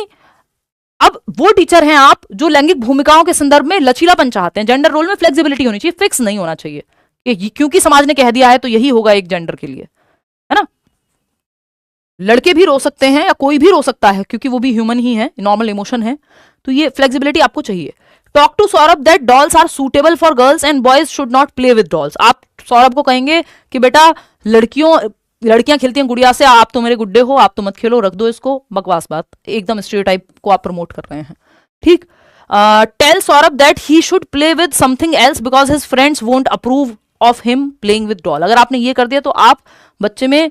अब वो टीचर हैं आप जो लैंगिक भूमिकाओं के संदर्भ में लचीलापन चाहते हैं, जेंडर रोल में फ्लेक्सिबिलिटी होनी चाहिए, फिक्स नहीं होना चाहिए, क्योंकि समाज ने कह दिया है तो यही होगा एक जेंडर के लिए, है ना। लड़के भी रो सकते हैं या कोई भी रो सकता है, क्योंकि वो भी ह्यूमन ही है, नॉर्मल इमोशन है, तो ये फ्लेक्सिबिलिटी आपको चाहिए। Talk to Saurabh that dolls are suitable for girls and boys should not play with dolls. आप सौरभ को कहेंगे कि बेटा लड़कियां खेलती हैं गुड़िया से, आप तो मेरे गुड्डे हो, आप तो मत खेलो, रख दो इसको, बकवास बात, एकदम स्टीरियोटाइप को आप प्रमोट कर रहे हैं, ठीक। Tell Saurabh that he should play with something else because his friends won't approve of him playing with doll. अगर आपने ये कर दिया तो आप बच्चे में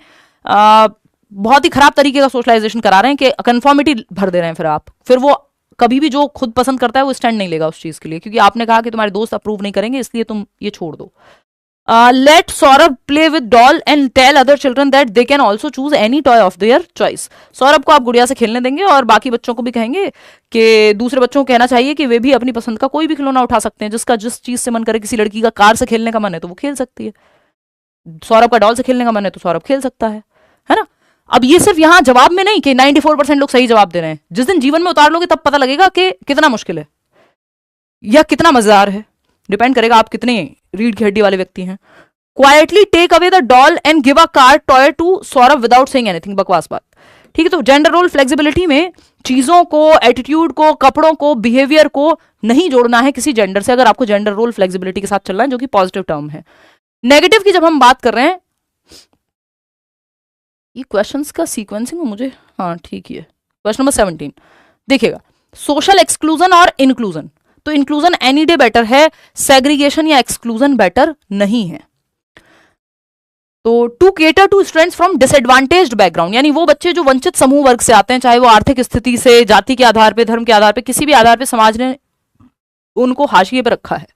बहुत ही खराब तरीके का सोशलाइजेशन करा रहे हैं कि कंफर्मिटी भर दे रहे हैं। फिर वो कभी भी जो खुद पसंद करता है वो स्टैंड नहीं लेगा उस चीज के लिए, क्योंकि आपने कहा कि तुम्हारे दोस्त अप्रूव नहीं करेंगे, इसलिए तुम ये छोड़ दो। Let Saurabh play with doll and tell other children that they can also choose any toy of their choice. Saurabh को आप गुड़िया से खेलने देंगे और बाकी बच्चों को भी कहेंगे कि दूसरे बच्चों को कहना चाहिए कि वे भी अपनी पसंद का कोई भी खिलौना उठा सकते हैं, जिसका जिस चीज से मन करे। किसी लड़की का कार से खेलने का मन है तो वो खेल सकती है, सौरभ का डॉल से खेलने का मन है तो सौरभ खेल सकता है ना। अब ये सिर्फ यहां जवाब में नहीं कि 94% लोग सही जवाब दे रहे हैं, जिस दिन जीवन में उतार लोगे तब पता लगेगा कि कितना मुश्किल है या कितना मजेदार है। डिपेंड करेगा आप कितने रीढ़ की हड्डी वाले व्यक्ति हैं। Quietly take away the doll and give a car toy to Saurabh without saying anything. बकवास बात, ठीक है। तो जेंडर रोल फ्लेक्सिबिलिटी में चीजों को, एटीट्यूड को, कपड़ों को, बिहेवियर को नहीं जोड़ना है किसी जेंडर से, अगर आपको जेंडर रोल फ्लेक्सिबिलिटी के साथ चलना है, जो कि पॉजिटिव टर्म है। नेगेटिव की जब हम बात कर रहे हैं, ये क्वेश्चंस का सीक्वेंसिंग मुझे, हाँ ठीक है। क्वेश्चन नंबर 17 देखिएगा, सोशल एक्सक्लूजन और इंक्लूजन। तो इंक्लूजन एनी डे बेटर है, सेग्रीगेशन या एक्सक्लूजन बेटर नहीं है। तो to cater to students from disadvantaged background, यानी वो बच्चे जो वंचित समूह वर्ग से आते हैं, चाहे वो आर्थिक स्थिति से, जाति के आधार पे, धर्म के आधार पे, किसी भी आधार पे समाज ने उनको हाशिए पे रखा है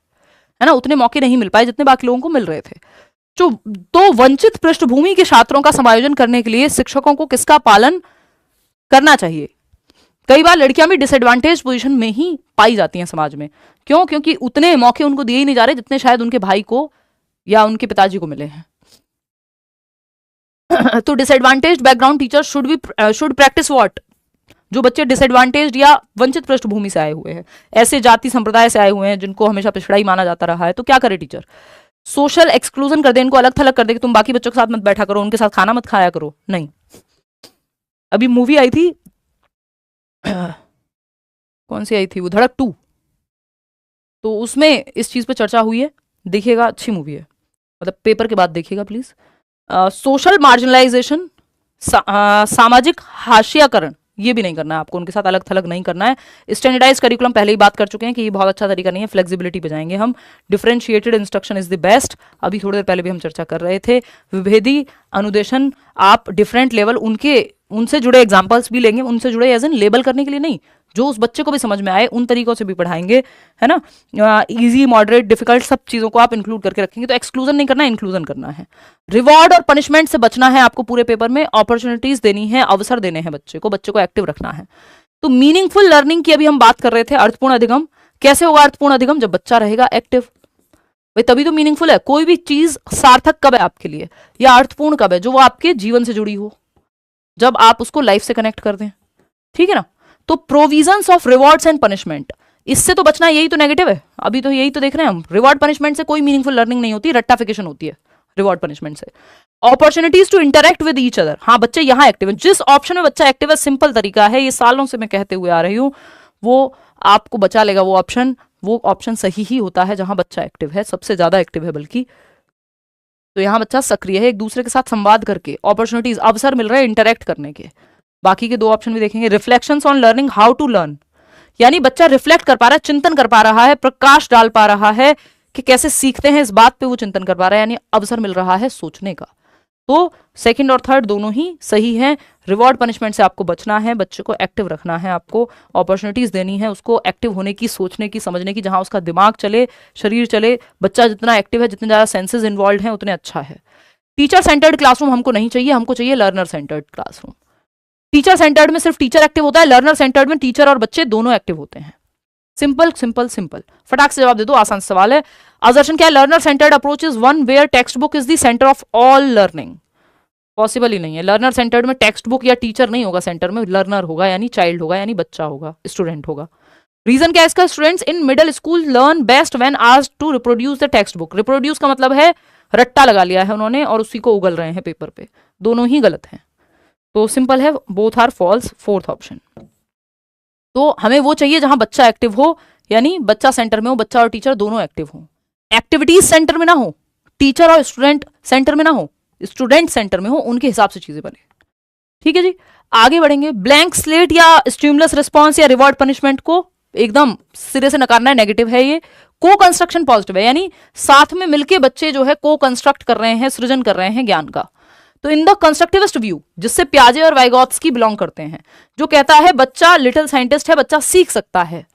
ना, उतने मौके नहीं मिल पाए जितने बाकी लोगों को मिल रहे थे। तो वंचित पृष्ठभूमि के छात्रों का समायोजन करने के लिए शिक्षकों को किसका पालन करना चाहिए? कई बार लड़कियां भी डिसएडवांटेज पोजीशन में ही पाई जाती हैं समाज में। क्यों? क्योंकि उतने मौके उनको दिए ही नहीं जा रहे जितने शायद उनके भाई को या उनके पिताजी को मिले हैं। तो disadvantage background teacher should practice what? जो बच्चे डिसएडवांटेज या वंचित पृष्ठभूमि से आए हुए हैं, ऐसे जाति संप्रदाय से आए हुए हैं जिनको हमेशा पिछड़ा ही माना जाता रहा है, तो क्या करे टीचर? सोशल एक्सक्लूजन कर दे, इनको अलग थलग कर दे कि तुम बाकी बच्चों के साथ मत बैठा करो, उनके साथ खाना मत खाया करो। नहीं, अभी मूवी आई थी कौन सी आई थी वो, धड़क 2, तो उसमें इस चीज पे चर्चा हुई है, देखिएगा, अच्छी मूवी है, मतलब पेपर के बाद देखिएगा प्लीज। सोशल मार्जिनलाइजेशन, सामाजिक हाशियाकरण, ये भी नहीं करना है आपको, उनके साथ अलग थलग नहीं करना है। स्टैंडर्डाइज करिकुलम पहले ही बात कर चुके हैं कि ये बहुत अच्छा तरीका नहीं है, फ्लेक्सिबिलिटी पे जाएंगे हम। Differentiated instruction is the best, अभी थोड़ी देर पहले भी हम चर्चा कर रहे थे। विभेदी अनुदेशन, आप डिफरेंट लेवल उनसे जुड़े एग्जाम्पल्स भी लेंगे, उनसे जुड़े एज इन लेबल करने के लिए नहीं, जो उस बच्चे को भी समझ में आए उन तरीकों से भी पढ़ाएंगे, है ना। इजी, मॉडरेट, डिफिकल्ट, सब चीजों को आप इंक्लूड करके रखेंगे। तो एक्सक्लूजन नहीं करना है, इंक्लूजन करना है। रिवॉर्ड और पनिशमेंट से बचना है आपको पूरे पेपर में, अपॉर्चुनिटीज देनी है, अवसर देने हैं बच्चे को एक्टिव रखना है। तो मीनिंगफुल लर्निंग की अभी हम बात कर रहे थे। अर्थपूर्ण अधिगम कैसे होगा? अर्थपूर्ण अधिगम जब बच्चा रहेगा एक्टिव, भाई तभी तो मीनिंगफुल है। कोई भी चीज सार्थक कब है आपके लिए, या अर्थपूर्ण कब है? जो वो आपके जीवन से जुड़ी हो, जब आप उसको लाइफ से कनेक्ट कर दें, ठीक है ना। तो provisions of rewards and punishment, इससे तो बचना, यही तो नेगेटिव है। अभी तो यही तो देख रहे हैं हम, रिवॉर्ड पनिशमेंट से कोई मीनिंगफुल लर्निंग नहीं होती, रट्टाफिकेशन होती है रिवॉर्ड पनिशमेंट से। Opportunities to interact with each other, हाँ बच्चे यहाँ एक्टिव है, जिस ऑप्शन में बच्चा एक्टिव है, सिंपल तरीका है, ये सालों से मैं कहते हुए आ रही हूँ, वो आपको बचा लेगा। वो ऑप्शन सही ही होता है जहां बच्चा एक्टिव है, सबसे ज्यादा एक्टिव है बल्कि। तो यहाँ बच्चा सक्रिय है, एक दूसरे के साथ संवाद करके, अपॉर्चुनिटीज, अवसर मिल रहे हैं इंटरेक्ट करने के। बाकी के 2 ऑप्शन भी देखेंगे। Reflections on learning, how to learn, यानी बच्चा रिफ्लेक्ट कर पा रहा है, चिंतन कर पा रहा है, प्रकाश डाल पा रहा है कि कैसे सीखते हैं, इस बात पे वो चिंतन कर पा रहा है, यानी अवसर मिल रहा है सोचने का। तो सेकंड और थर्ड दोनों ही सही हैं। रिवॉर्ड पनिशमेंट से आपको बचना है, बच्चे को एक्टिव रखना है, आपको अपॉर्चुनिटीज देनी है उसको एक्टिव होने की, सोचने की, समझने की, जहां उसका दिमाग चले, शरीर चले। बच्चा जितना एक्टिव है, जितने ज्यादा सेंसेस इन्वॉल्व हैं, उतने अच्छा है। टीचर सेंटर्ड क्लासरूम हमको नहीं चाहिए, हमको चाहिए learner centred classroom. Teacher centred में सिर्फ टीचर एक्टिव होता है, लर्नर सेंटर्ड में टीचर और बच्चे दोनों एक्टिव होते हैं। सिंपल सिंपल सिंपल, फटाक से जवाब दे दो, आसान सवाल है। असर्शन क्या है? Learner centred approach is one where text book is the centre of all learning. Possible ही नहीं है। लर्नर सेंटर्ड में टेक्स्ट बुक या टीचर नहीं होगा सेंटर में, लर्नर होगा, यानी चाइल्ड होगा, यानी बच्चा होगा, स्टूडेंट होगा। रीजन क्या है इसका? Students in middle school learn best when asked to reproduce the textbook. Reproduce का मतलब है रट्टा लगा लिया है उन्होंने और उसी को उगल रहे हैं पेपर पे, दोनों ही गलत हैं। तो सिंपल है, both are false, fourth option. तो हमें वो चाहिए जहां बच्चा एक्टिव हो, यानी बच्चा सेंटर में हो, बच्चा और टीचर दोनों एक्टिव हो। एक्टिविटीज सेंटर में ना हो, टीचर और स्टूडेंट सेंटर में ना हो, स्टूडेंट सेंटर में हो, उनके हिसाब से चीजें बने। ठीक है जी, आगे बढ़ेंगे। ब्लैंक स्लेट या स्टिमुलस रिस्पॉन्स या रिवॉर्ड पनिशमेंट को एकदम सिरे से नकारना है, नेगेटिव है ये। को कंस्ट्रक्शन पॉजिटिव है, यानी साथ में मिलके बच्चे जो है को कंस्ट्रक्ट कर रहे हैं, सृजन कर रहे हैं ज्ञान का। तो इन द कंस्ट्रक्टिविस्ट व्यू, जिससे पियाजे और वाइगॉत्स्की बिलोंग करते हैं, जो कहता है बच्चा लिटिल साइंटिस्ट है, बच्चा सीख सकता है,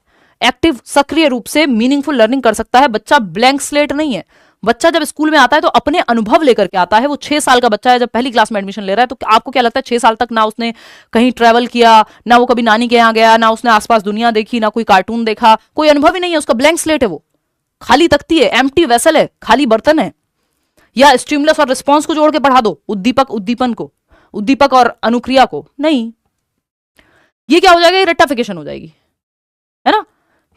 एक्टिव सक्रिय रूप से मीनिंगफुल लर्निंग कर सकता है, बच्चा ब्लैंक स्लेट नहीं है। बच्चा जब स्कूल में आता है तो अपने अनुभव लेकर के आता है। वो 6 साल का बच्चा है, जब पहली क्लास में एडमिशन ले रहा है, तो आपको क्या लगता है 6 साल तक ना उसने कहीं ट्रेवल किया, ना वो कभी नानी के यहाँ गया, ना उसने आसपास दुनिया देखी, ना कोई कार्टून देखा, कोई अनुभव ही नहीं है, उसका ब्लैंक स्लेट है, वो खाली तख्ती है, एम्प्टी वेसल है, खाली बर्तन है। या स्टिमुलस और रिस्पॉन्स को जोड़ के पढ़ा दो, उद्दीपक उद्दीपन को, उद्दीपक और अनुक्रिया को, नहीं, ये क्या हो जाएगा, ये रट्टाफिकेशन हो जाएगी, है ना।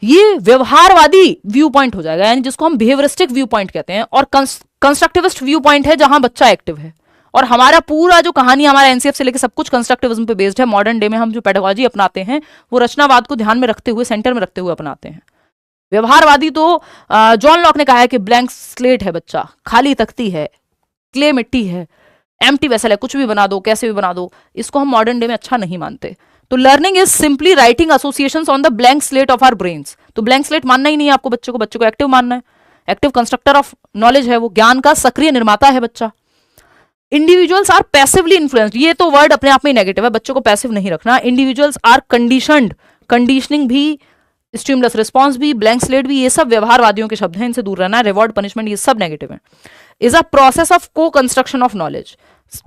ये व्यवहारवादी व्यू पॉइंट हो जाएगा, यानी जिसको हम बिहेवियरिस्टिक व्यू पॉइंट कहते हैं, और कंस्ट्रक्टिविस्ट व्यू पॉइंट है जहां बच्चा एक्टिव है। और हमारा पूरा जो कहानी, हमारा एनसीएफ से लेकर सब कुछ कंस्ट्रक्टिविज्म पे बेस्ड है। मॉडर्न डे में हम जो पेडागोजी अपनाते हैं वो रचनावाद को ध्यान में रखते हुए, सेंटर में रखते हुए अपनाते हैं। व्यवहारवादी तो जॉन लॉक ने कहा है कि ब्लैंक स्लेट है बच्चा, खाली तख्ती है, क्ले मिट्टी है, एम्प्टी वेसल है, कुछ भी बना दो, कैसे भी बना दो। इसको हम मॉडर्न डे में अच्छा नहीं मानते। तो learning is simply writing associations on the blank slate of our brains. तो ब्लैंक स्लेट मानना ही नहीं है आपको, बच्चे को एक्टिव मानना है। एक्टिव कंस्ट्रक्टर ऑफ नॉलेज है वो, ज्ञान का सक्रिय निर्माता है बच्चा। इंडिविजुअल्स आर पैसिवली इन्फ्लुएंस्ड, ये तो वर्ड अपने आप में नेगेटिव है, बच्चों को पैसिव नहीं रखना। इंडिविजुअल्स आर कंडीशनड, कंडीशनिंग भी, स्टिमुलस रिस्पॉन्स भी, ब्लैंक स्लेट भी, ये सब व्यवहारवादियों के शब्द हैं, इनसे दूर रहना है। रिवॉर्ड पनिशमेंट ये सब नेगेटिव है। इज अ प्रोसेस ऑफ को कंस्ट्रक्शन ऑफ नॉलेज।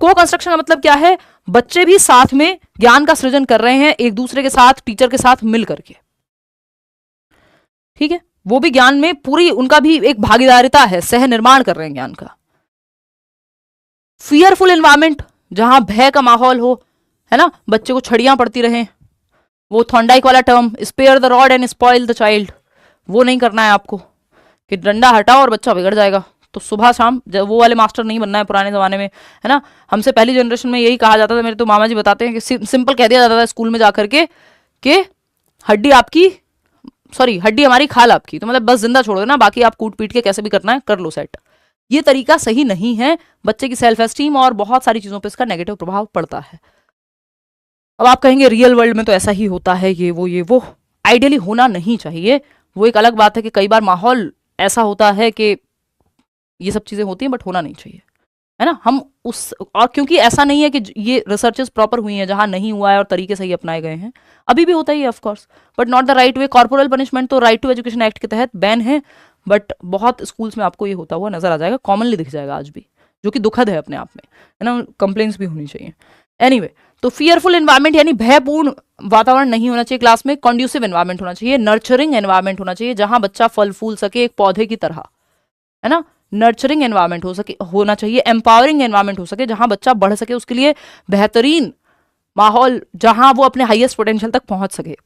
को कंस्ट्रक्शन का मतलब क्या है, बच्चे भी साथ में ज्ञान का सृजन कर रहे हैं, एक दूसरे के साथ, टीचर के साथ मिल करके, ठीक है, वो भी ज्ञान में पूरी, उनका भी एक भागीदारिता है, सह निर्माण कर रहे हैं ज्ञान का। फियरफुल एनवायरमेंट, जहां भय का माहौल हो, है ना, बच्चे को छड़ियां पड़ती रहे, वो थॉर्नडाइक वाला term, spare the rod and spoil the child, वो नहीं करना है आपको कि डंडा हटाओ और बच्चा बिगड़ जाएगा। तो सुबह शाम वो वाले मास्टर नहीं बनना है पुराने जमाने में, है ना। हमसे पहली जनरेशन में यही कहा जाता था, मेरे तो मामा जी बताते हैं कि सिंपल कह दिया जाता था स्कूल में जाकर के कि हड्डी आपकी, सॉरी हड्डी हमारी, खाल आपकी, तो मतलब बस जिंदा छोड़ देना, बाकी आप कूट पीट के कैसे भी करना है कर लो सेट। ये तरीका सही नहीं है, बच्चे की सेल्फ एस्टीम और बहुत सारी चीजों पर इसका नेगेटिव प्रभाव पड़ता है। अब आप कहेंगे रियल वर्ल्ड में तो ऐसा ही होता है, ये वो आइडियली होना नहीं चाहिए। वो एक अलग बात है कि कई बार माहौल ऐसा होता है कि ये सब चीजें होती हैं, बट होना नहीं चाहिए, है ना। हम उस, और क्योंकि ऐसा नहीं है कि ये रिसर्चेस प्रॉपर हुई हैं जहां नहीं हुआ है और तरीके सही अपनाए गए हैं, अभी भी होता ही है of course, but not the right way. Corporal punishment तो राइट टू एजुकेशन एक्ट के तहत बैन है, बट बहुत स्कूल्स में आपको ये होता हुआ नजर आ जाएगा, कॉमनली दिख जाएगा आज भी, जो कि दुखद है अपने आप में, है ना। कंप्लेंट्स भी होनी चाहिए। एनीवे, तो फियरफुल एनवायरमेंट यानी भयपूर्ण वातावरण नहीं होना चाहिए क्लास में, कॉन्ड्यूसिव एनवायरमेंट होना चाहिए, नर्चरिंग एनवायरमेंट होना चाहिए, जहां बच्चा फल फूल सके एक पौधे की तरह, है ना। नर्चरिंग एनवायरमेंट होना चाहिए, एम्पावरिंग एनवायरमेंट हो सके, जहां बच्चा बढ़ सके, उसके लिए बेहतरीन माहौल, जहां वो अपने हाईएस्ट पोटेंशियल तक पहुंच सके।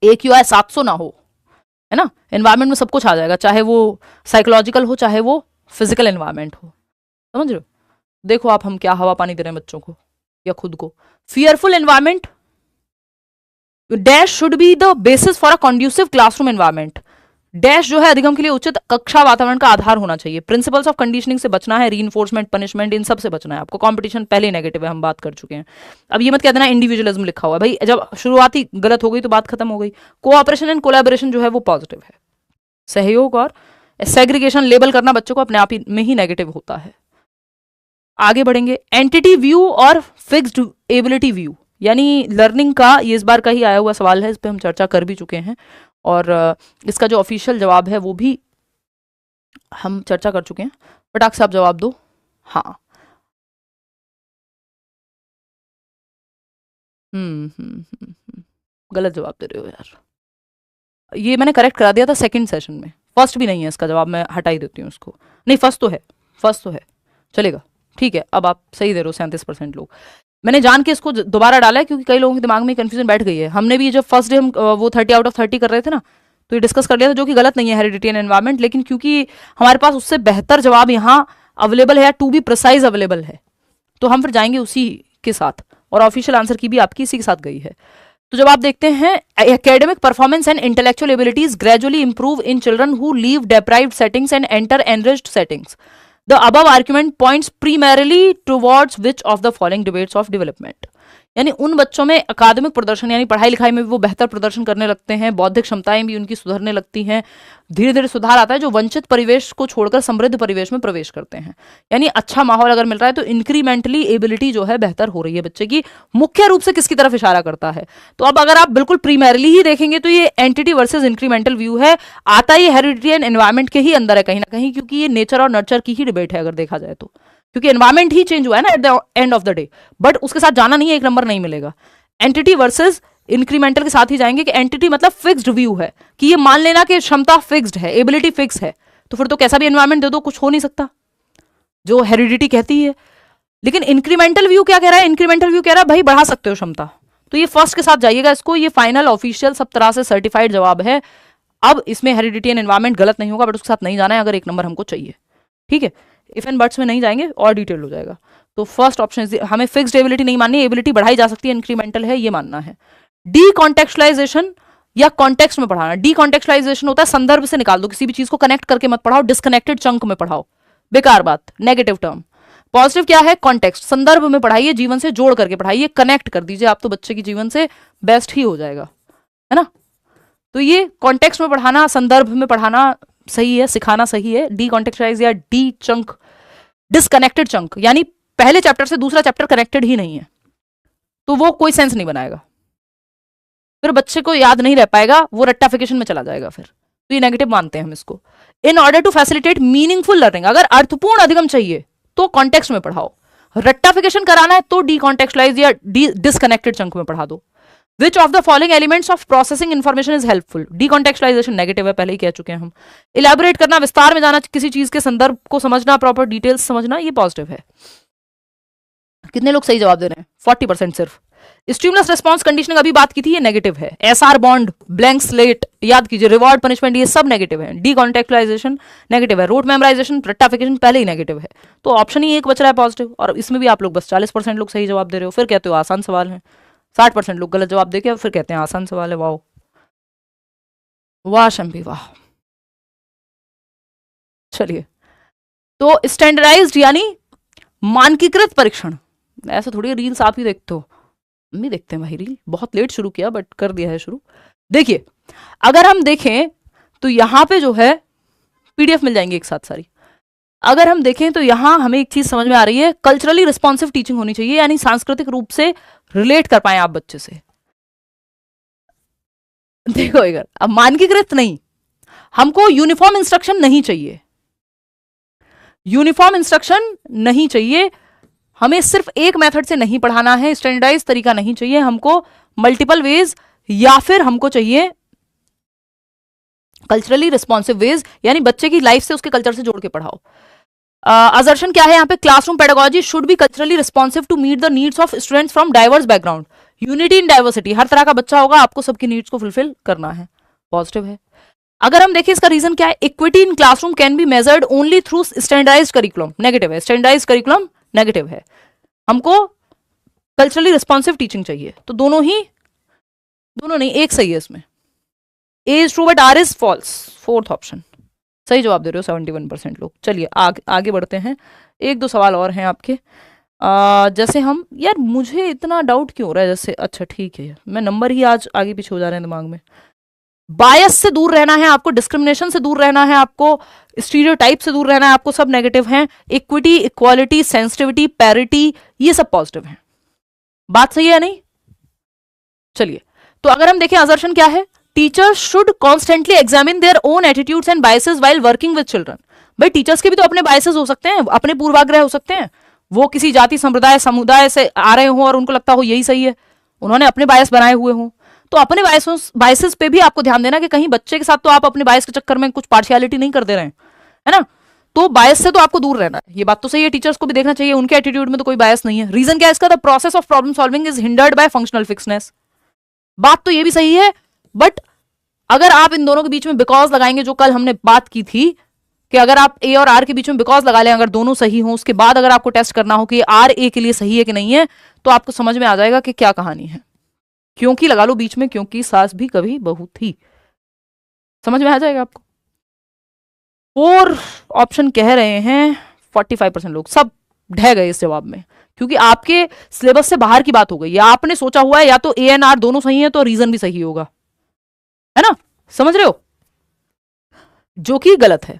AQI 700 ना हो, है ना। एनवायरमेंट में सब कुछ आ जाएगा, चाहे वो साइकोलॉजिकल हो, चाहे वो फिजिकल एनवायरमेंट हो, समझ रहे हो। देखो आप हम क्या हवा पानी दे रहे हैं बच्चों को या खुद को। Fearful environment dash should be the basis for a conducive classroom environment. Dash जो है अधिगम के लिए उचित कक्षा वातावरण का आधार होना चाहिए। प्रिंसिपल्स ऑफ कंडीशनिंग से बचना है, रीइंफोर्समेंट, पनिशमेंट, इन सब से बचना है आपको। कंपटीशन पहले नेगेटिव है, हम बात कर चुके हैं। अब ये मत कह देना इंडिविजुअलिज्म लिखा हुआ है, भाई जब शुरुआत ही गलत हो गई तो बात खत्म हो गई। कोऑपरेशन एंड कोलैबोरेशन जो है वो पॉजिटिव है, सहयोग, और सेग्रीगेशन, लेबल करना बच्चों को अपने आप ही में ही नेगेटिव होता है। आगे बढ़ेंगे, एंटिटी व्यू और फिक्स्ड एबिलिटी व्यू, यानी लर्निंग का, ये इस बार का ही आया हुआ सवाल है, इस पर हम चर्चा कर भी चुके हैं, और इसका जो ऑफिशियल जवाब है वो भी हम चर्चा कर चुके हैं। फटाक से आप जवाब दो। हाँ, गलत जवाब दे रहे हो यार, ये मैंने करेक्ट करा दिया था सेकंड सेशन में, फर्स्ट भी नहीं है इसका जवाब, मैं हटा ही देती हूँ उसको। नहीं, फर्स्ट तो है, फर्स्ट तो है, चलेगा, ठीक है। अब आप सही दे रहे हो, 37% लोग। मैंने जान के इसको दोबारा डाला है क्योंकि कई लोगों के दिमाग में कंफ्यूजन बैठ गई है। हमने भी जब फर्स्ट डे हम वो 30 आउट ऑफ 30 कर रहे थे ना, तो ये डिस्कस कर लिया था, जो कि गलत नहीं है, हेरिडिटी एंड एनवायरमेंट, लेकिन क्योंकि हमारे पास उससे बेहतर जवाब यहाँ अवेलेबल है, टू बी प्रिसाइज अवेलेबल है, तो हम फिर जाएंगे उसी के साथ, और ऑफिशियल आंसर की भी आपकी इसी के साथ गई है। तो जब आप देखते हैं, academic performance and intellectual abilities gradually improve in children who leave deprived settings and enter enriched settings. The above argument points primarily towards which of the following debates of development, यानी उन बच्चों में अकादमिक प्रदर्शन यानी पढ़ाई लिखाई में भी वो बेहतर प्रदर्शन करने लगते हैं, बौद्धिक क्षमताएं भी उनकी सुधरने लगती हैं, धीरे धीरे सुधार आता है, जो वंचित परिवेश को छोड़कर समृद्ध परिवेश में प्रवेश करते हैं। यानी अच्छा माहौल अगर मिल रहा है तो इंक्रीमेंटली एबिलिटी जो है बेहतर हो रही है बच्चे की। मुख्य रूप से किसकी तरफ इशारा करता है? तो अब अगर आप बिल्कुल प्रीमैरली ही देखेंगे तो ये एंटिटी वर्सेज इंक्रीमेंटल व्यू है, आता ये हेरिडिटी एंड एनवायरमेंट के ही अंदर है कहीं ना कहीं, क्योंकि ये नेचर और नर्चर की ही डिबेट है अगर देखा जाए तो, क्योंकि एनवायरमेंट ही चेंज हुआ है ना at the end of the day. But उसके साथ जाना नहीं है, एक नंबर नहीं मिलेगा। एंटिटी वर्सेस इंक्रीमेंटल के साथ ही जाएंगे कि एंटिटी मतलब फिक्स्ड व्यू है, कि ये मान लेना कि क्षमता फिक्स्ड है, एबिलिटी फिक्स है, तो फिर तो कैसा भी एनवायरमेंट दे दो कुछ हो नहीं सकता, जो हेरिडिटी कहती है। लेकिन इंक्रीमेंटल व्यू क्या कह रहा है? इंक्रीमेंटल व्यू कह रहा है भाई बढ़ा सकते हो क्षमता। तो ये फर्स्ट के साथ जाइएगा इसको, ये फाइनल ऑफिशियल सब तरह से सर्टिफाइड जवाब है। अब इसमें हेरिडिटी एंड एनवायरमेंट गलत नहीं होगा, बट उसके साथ नहीं जाना है अगर एक नंबर हमको चाहिए। ठीक है, इफ एंड बट्स में नहीं जाएंगे और डिटेल हो जाएगा। तो फर्स्ट ऑप्शन हमें फिक्स्ड एबिलिटी नहीं माननी, एबिलिटी बढ़ाई जा सकती है, इंक्रीमेंटल है ये मानना है। डी कॉन्टेक्चुअलाइजेशन या कॉन्टेक्स्ट में पढ़ाना। डी कॉन्टेक्चुअलाइजेशन होता है संदर्भ से निकाल दो, किसी भी चीज को कनेक्ट करके मत पढ़ाओ, डिस्कनेक्टेड चंक में पढ़ाओ, बेकार बात, नेगेटिव टर्म। पॉजिटिव क्या है? कॉन्टेक्स्ट, संदर्भ में पढ़ाइए, जीवन से जोड़ करके पढ़ाइए, कनेक्ट कर दीजिए आप, तो बच्चे की जीवन से बेस्ट ही हो जाएगा, है ना। तो ये कॉन्टेक्स्ट में पढ़ाना, संदर्भ में पढ़ाना सही है, सिखाना सही है। डी कॉन्टेक्चुअलाइज या डी चंक, डिसकनेक्टेड चंक, यानी पहले चैप्टर से दूसरा चैप्टर कनेक्टेड ही नहीं है, तो वो कोई सेंस नहीं बनाएगा, फिर बच्चे को याद नहीं रह पाएगा, वो रट्टाफिकेशन में चला जाएगा फिर, तो ये नेगेटिव मानते हैं हम इसको। In order to facilitate meaningful learning, अगर अर्थपूर्ण अधिगम चाहिए तो कॉन्टेक्स्ट में पढ़ाओ, रट्टाफिकेशन कराना है तो डी कॉन्टेक्चुअलाइज या डी डिसकनेक्टेड चंक में पढ़ा दो। Which of the following elements of processing information is helpful? Decontextualisation negative है, पहले ही कह चुके हैं हम। इलेबोरेट करना, विस्तार में जाना, किसी चीज के संदर्भ को समझना, प्रॉपर डिटेल्स समझना, ये पॉजिटिव है। कितने लोग सही जवाब दे रहे हैं? 40% सिर्फ। स्टिमुलस रिस्पॉन्स कंडीशनिंग अभी बात की थी, ये नेगेटिव है। एसआर बॉन्ड, ब्लैंक स्लेट याद कीजिए, रिवॉर्ड पनिशमेंट, ये सब नेगेटिव है। डी कॉन्टेक्चुअलाइजेशन नेगेटिव है, रूट मेमोराइजेशन, रट्टाफिकेशन पहले ही नेगेटिव है, तो ऑप्शन ही एक बच रहा है पॉजिटिव, और इसमें भी आप लोग बस 40% लोग सही जवाब दे रहे हो, फिर कहते हो आसान सवाल है। 60% लोग गलत जवाब देके फिर कहते हैं आसान सवाल है। वाह वाह शम्पी वाह। चलिए, तो स्टैंडर्डाइज्ड यानी मानकीकृत परीक्षण, ऐसा थोड़ी रील्स आप ही देखते हो, हम भी देखते हैं भाई रील, बहुत लेट शुरू किया बट कर दिया है शुरू। देखिए, अगर हम देखें तो यहां पे जो है पीडीएफ मिल जाएंगे एक साथ सारी। अगर हम देखें तो यहां हमें एक चीज समझ में आ रही है, कल्चरली रिस्पॉन्सिव टीचिंग होनी चाहिए, यानी सांस्कृतिक रूप से रिलेट कर पाए आप बच्चे से। देखो इधर, अब मानकीकृत नहीं, हमको यूनिफॉर्म इंस्ट्रक्शन नहीं चाहिए, यूनिफॉर्म इंस्ट्रक्शन नहीं चाहिए, हमें सिर्फ एक मेथड से नहीं पढ़ाना है, स्टैंडर्डाइज तरीका नहीं चाहिए हमको, मल्टीपल वेज, या फिर हमको चाहिए कल्चरली रिस्पॉन्सिव वेज, यानी बच्चे की लाइफ से उसके कल्चर से जोड़ के पढ़ाओ। असर्शन क्या है यहाँ पे? Classroom pedagogy should be culturally responsive to meet the needs of students from diverse background, unity in diversity, हर तरह का बच्चा होगा, आपको सबकी नीड्स को फुलफिल करना है, पॉजिटिव है। अगर हम देखें इसका रीजन क्या है, equity in classroom can be measured only through standardised curriculum, negative है, स्टैंडर्डाइज्ड करिकुलम नेगेटिव है, हमको कल्चरली रिस्पॉन्सिव टीचिंग चाहिए, तो दोनों नहीं, एक सही है इसमें, A is true but R is false, fourth option सही जवाब दे रहे हो 71% लोग। चलिए आगे बढ़ते हैं, एक दो सवाल और हैं आपके। जैसे हम, यार मुझे इतना डाउट क्यों हो रहा है, जैसे अच्छा ठीक है, मैं नंबर ही आज आगे पीछे हो जा रहे हैं दिमाग में। बायस से दूर रहना है आपको, डिस्क्रिमिनेशन से दूर रहना है आपको, स्टीरियोटाइप से दूर रहना है आपको, सब नेगेटिव हैं। इक्विटी, इक्वालिटी, सेंसिटिविटी, पैरिटी, ये सब पॉजिटिव हैं। बात सही है नहीं? चलिए, तो अगर हम देखें असर्शन क्या है, teachers should constantly examine their own attitudes and biases while working with children. भाई टीचर्स के भी तो अपने बायसेस हो सकते हैं, अपने पूर्वाग्रह हो सकते हैं, वो किसी जाति संप्रदाय समुदाय से आ रहे हो और उनको लगता हो यही सही है, उन्होंने अपने बायस बनाए हुए हों, तो अपने बायसेस पे भी आपको ध्यान देना कि कहीं बच्चे के साथ तो आप अपने बायस के चक्कर में कुछ पार्शियलिटी नहीं कर दे रहे हैं, है ना। तो बायस से तो आपको दूर रहना है, ये बात तो सही है, टीचर्स को भी देखना चाहिए उनके एटीट्यूड में तो कोई बायस नहीं है। रीजन क्या है इसका? The process of problem solving is hindered by functional fixedness, बात तो ये भी सही है, बट अगर आप इन दोनों के बीच में बिकॉज लगाएंगे, जो कल हमने बात की थी कि अगर आप ए और आर के बीच में बिकॉज लगा लें, अगर दोनों सही हों, उसके बाद अगर आपको टेस्ट करना हो कि आर ए के लिए सही है कि नहीं है, तो आपको समझ में आ जाएगा कि क्या कहानी है। क्योंकि लगा लो बीच में, क्योंकि सास भी कभी बहू थी, समझ में आ जाएगा आपको। 4 ऑप्शन कह रहे हैं 45% लोग, सब ढह गए इस जवाब में, क्योंकि आपके सिलेबस से बाहर की बात हो गई, या आपने सोचा हुआ है या तो ए एंड आर दोनों सही है तो रीजन भी सही होगा, है ना, समझ रहे हो, जो कि गलत है।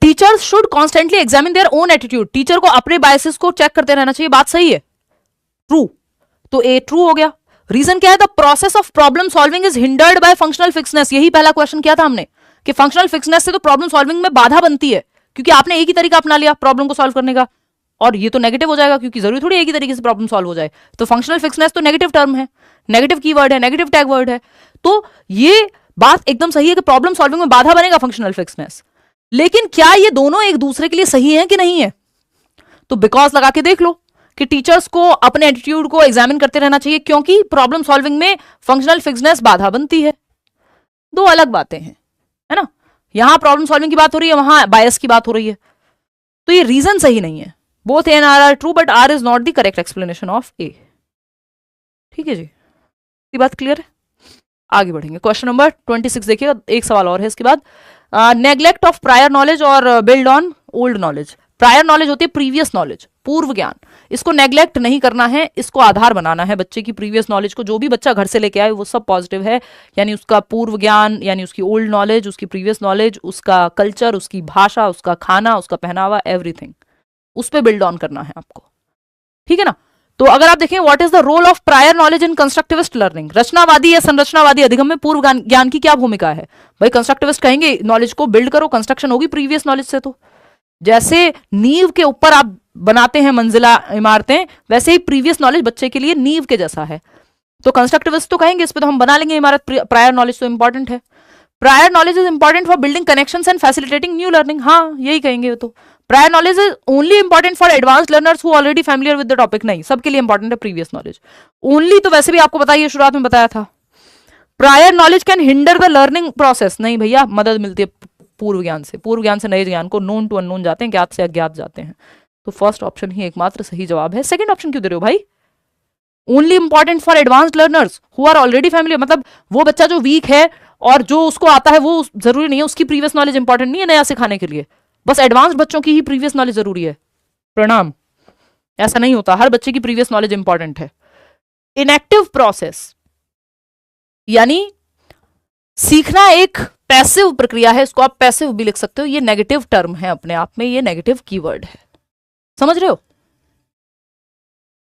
Teachers should constantly examine their own attitude, teacher को अपने बायसेस को चेक करते रहना चाहिए, बात सही है, ट्रू, तो ए ट्रू हो गया। रीजन क्या है, the process of problem solving is hindered by functional fixedness, यही पहला क्वेश्चन किया था हमने कि फंक्शनल फिक्सनेस से तो प्रॉब्लम सॉल्विंग में बाधा बनती है, क्योंकि आपने एक ही तरीका अपना लिया प्रॉब्लम को सॉल्व करने का, और ये तो नेगेटिव हो जाएगा, क्योंकि जरूरी थोड़ी एक ही तरीके से प्रॉब्लम सॉल्व हो जाए, तो फंक्शनल फिक्सनेस तो नेगेटिव टर्म है, नेगेटिव कीवर्ड है, नेगेटिव टैग वर्ड है, तो ये बात एकदम सही है कि प्रॉब्लम सॉल्विंग में बाधा बनेगा फंक्शनल फिक्सनेस। लेकिन क्या ये दोनों एक दूसरे के लिए सही है कि नहीं है, तो बिकॉज लगा के देख लो कि टीचर्स को अपने एटीट्यूड को एग्जामिन करते रहना चाहिए, क्योंकि प्रॉब्लम सॉल्विंग में फंक्शनल फिक्सनेस बाधा बनती है, दो अलग बातें हैं, है ना, यहां प्रॉब्लम सॉल्विंग की बात हो रही है, वहां बायस की बात हो रही है, तो ये रीजन सही नहीं है। Both A and R are true but R is not the correct explanation of A. ठीक है जी, ये बात क्लियर है, आगे बढ़ेंगे। क्वेश्चन नंबर 26 देखिएगा, एक सवाल और है इसके बाद। नेग्लेक्ट ऑफ प्रायर नॉलेज और build on old knowledge. Prior knowledge होती है प्रीवियस नॉलेज, पूर्व ज्ञान, इसको नेग्लेक्ट नहीं करना है, इसको आधार बनाना है बच्चे की प्रीवियस नॉलेज को, जो भी बच्चा घर से लेके आए वो सब पॉजिटिव है, यानी उसका पूर्व ज्ञान, यानी उसकी ओल्ड नॉलेज, उसकी प्रीवियस नॉलेज, उसका कल्चर, उसकी भाषा, उसका खाना, उसका पहनावा, एवरीथिंग, उस पर बिल्ड ऑन करना है आपको, ठीक है ना। तो अगर आप देखें what is the role of prior knowledge in constructivist learning, रचनावादी या संरचनावादी अधिगम में पूर्व ज्ञान की क्या भूमिका है। भाई कंस्ट्रक्टिविस्ट कहेंगे नॉलेज को बिल्ड करो, कंस्ट्रक्शन होगी प्रीवियस नॉलेज से, तो जैसे नींव के ऊपर आप बनाते हैं मंजिला इमारतें, वैसे ही प्रीवियस नॉलेज बच्चे के लिए नींव के जैसा है, तो कंस्ट्रक्टिविस्ट तो कहेंगे इस पे तो हम बना लेंगे इमारत, प्रायर नॉलेज तो इंपॉर्टेंट है, prior knowledge is important for building connections and facilitating new learning, हाँ यही कहेंगे, तो prior knowledge is only important for advance learners who already familiar with the topic, नहीं सबके लिए इंपॉर्टेंट है प्रीवियस नॉलेज ओनली, तो वैसे भी आपको बताइए शुरुआत में बताया था। Prior knowledge can hinder the learning process, नहीं भैया मदद मिलती है पूर्व ज्ञान से, पूर्व ज्ञान से नए ज्ञान को, नोन टू अननोन जाते हैं, ज्ञात से अज्ञात जाते हैं, तो फर्स्ट ऑप्शन ही एकमात्र सही जवाब है। सेकंड ऑप्शन क्यों दे रहे हो भाई, only important for advanced learners who are already familiar, मतलब वो बच्चा जो वीक है और जो उसको आता है वो जरूरी नहीं है उसकी प्रीवियस नॉलेज इंपॉर्टेंट नहीं है नया सिखाने के लिए, बस एडवांस्ड बच्चों की ही प्रीवियस नॉलेज जरूरी है। प्रणाम, ऐसा नहीं होता, हर बच्चे की प्रीवियस नॉलेज इंपॉर्टेंट है। इनएक्टिव प्रोसेस यानी सीखना एक पैसिव प्रक्रिया है, इसको आप पैसिव भी लिख सकते हो, ये नेगेटिव टर्म है अपने आप में, ये नेगेटिव कीवर्ड है, समझ रहे हो।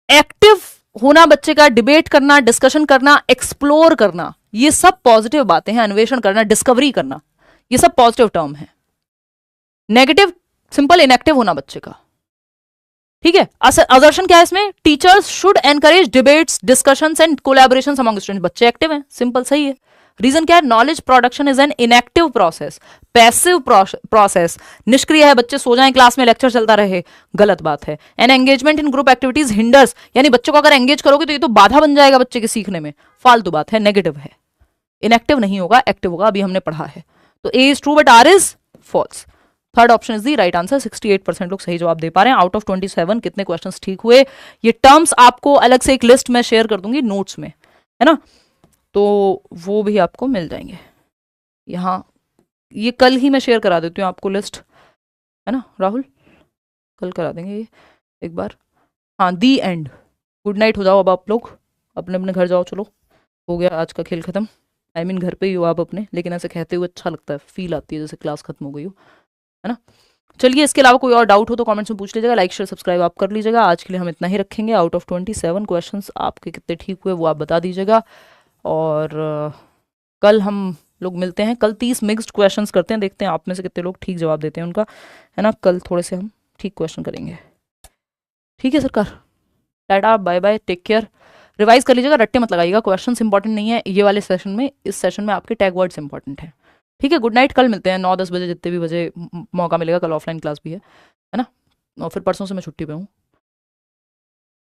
एक्टिव होना बच्चे का, डिबेट करना, डिस्कशन करना, एक्सप्लोर करना, ये सब पॉजिटिव बातें हैं, अन्वेषण करना, डिस्कवरी करना, ये सब पॉजिटिव टर्म है। नेगेटिव सिंपल इनएक्टिव होना बच्चे का, ठीक है। असर्शन क्या है इसमें, teachers should encourage debates, discussions and collaboration among students, बच्चे एक्टिव हैं, सिंपल सही है। रीजन क्या है, knowledge production is an inactive process, passive process, निष्क्रिय है, बच्चे सो जाएं क्लास में लेक्चर चलता रहे, गलत बात है। An engagement in group activities hinders, यानी बच्चों को अगर एंगेज करोगे तो ये तो बाधा बन जाएगा बच्चे के सीखने में, फालतू बात है, नेगेटिव है, इनएक्टिव नहीं होगा, एक्टिव होगा, अभी हमने पढ़ा है, तो A is true but R is false. Third option is the right answer, 68% लोग सही जवाब दे पा रहे हैं आउट ऑफ 27। कितने क्वेश्चंस ठीक हुए, ये टर्म्स आपको अलग से एक लिस्ट में शेयर कर दूंगी नोट्स में, है ना, तो वो भी आपको मिल जाएंगे यहाँ, ये कल ही मैं शेयर करा देती हूँ आपको लिस्ट, है ना राहुल, कल करा देंगे ये एक बार। हाँ दी एंड, गुड नाइट हो जाओ अब आप लोग, अपने अपने घर जाओ, चलो हो गया आज का खेल खत्म, आई मीन घर पे ही हो आप अपने, लेकिन ऐसे कहते हुए अच्छा लगता है, फील आती है जैसे क्लास खत्म हो गई हो, है ना। चलिए इसके अलावा कोई और डाउट हो तो कमेंट्स में पूछ लीजिएगा, लाइक शेयर सब्सक्राइब आप कर लीजिएगा। आज के लिए हम इतना ही रखेंगे, आउट ऑफ 27 क्वेश्चंस आपके कितने ठीक हुए वो आप बता दीजिएगा, और कल हम लोग मिलते हैं, कल 30 मिक्स्ड क्वेश्चंस करते हैं, देखते हैं आप में से कितने लोग ठीक जवाब देते हैं उनका, है ना, कल थोड़े से हम ठीक क्वेश्चन करेंगे, ठीक है सरकार, tata bye bye, take care, revise कर लीजिएगा, रट्टे मत लगाइएगा, क्वेश्चंस इंपॉर्टेंट नहीं है ये वाले सेशन में, इस सेशन में आपके टैग वर्ड्स इंपॉर्टेंट है, ठीक है। गुड नाइट, कल मिलते हैं 9-10 बजे, जितने भी बजे मौका मिलेगा, कल ऑफलाइन क्लास भी है ना, और फिर परसों से मैं छुट्टी पे हूँ।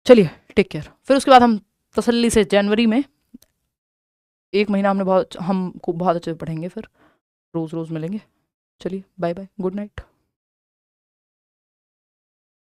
चलिए टेक केयर, फिर उसके बाद हम तसल्ली से जनवरी में एक महीना हम बहुत अच्छे से पढ़ेंगे, फिर रोज रोज मिलेंगे। चलिए बाय बाय, गुड नाइट।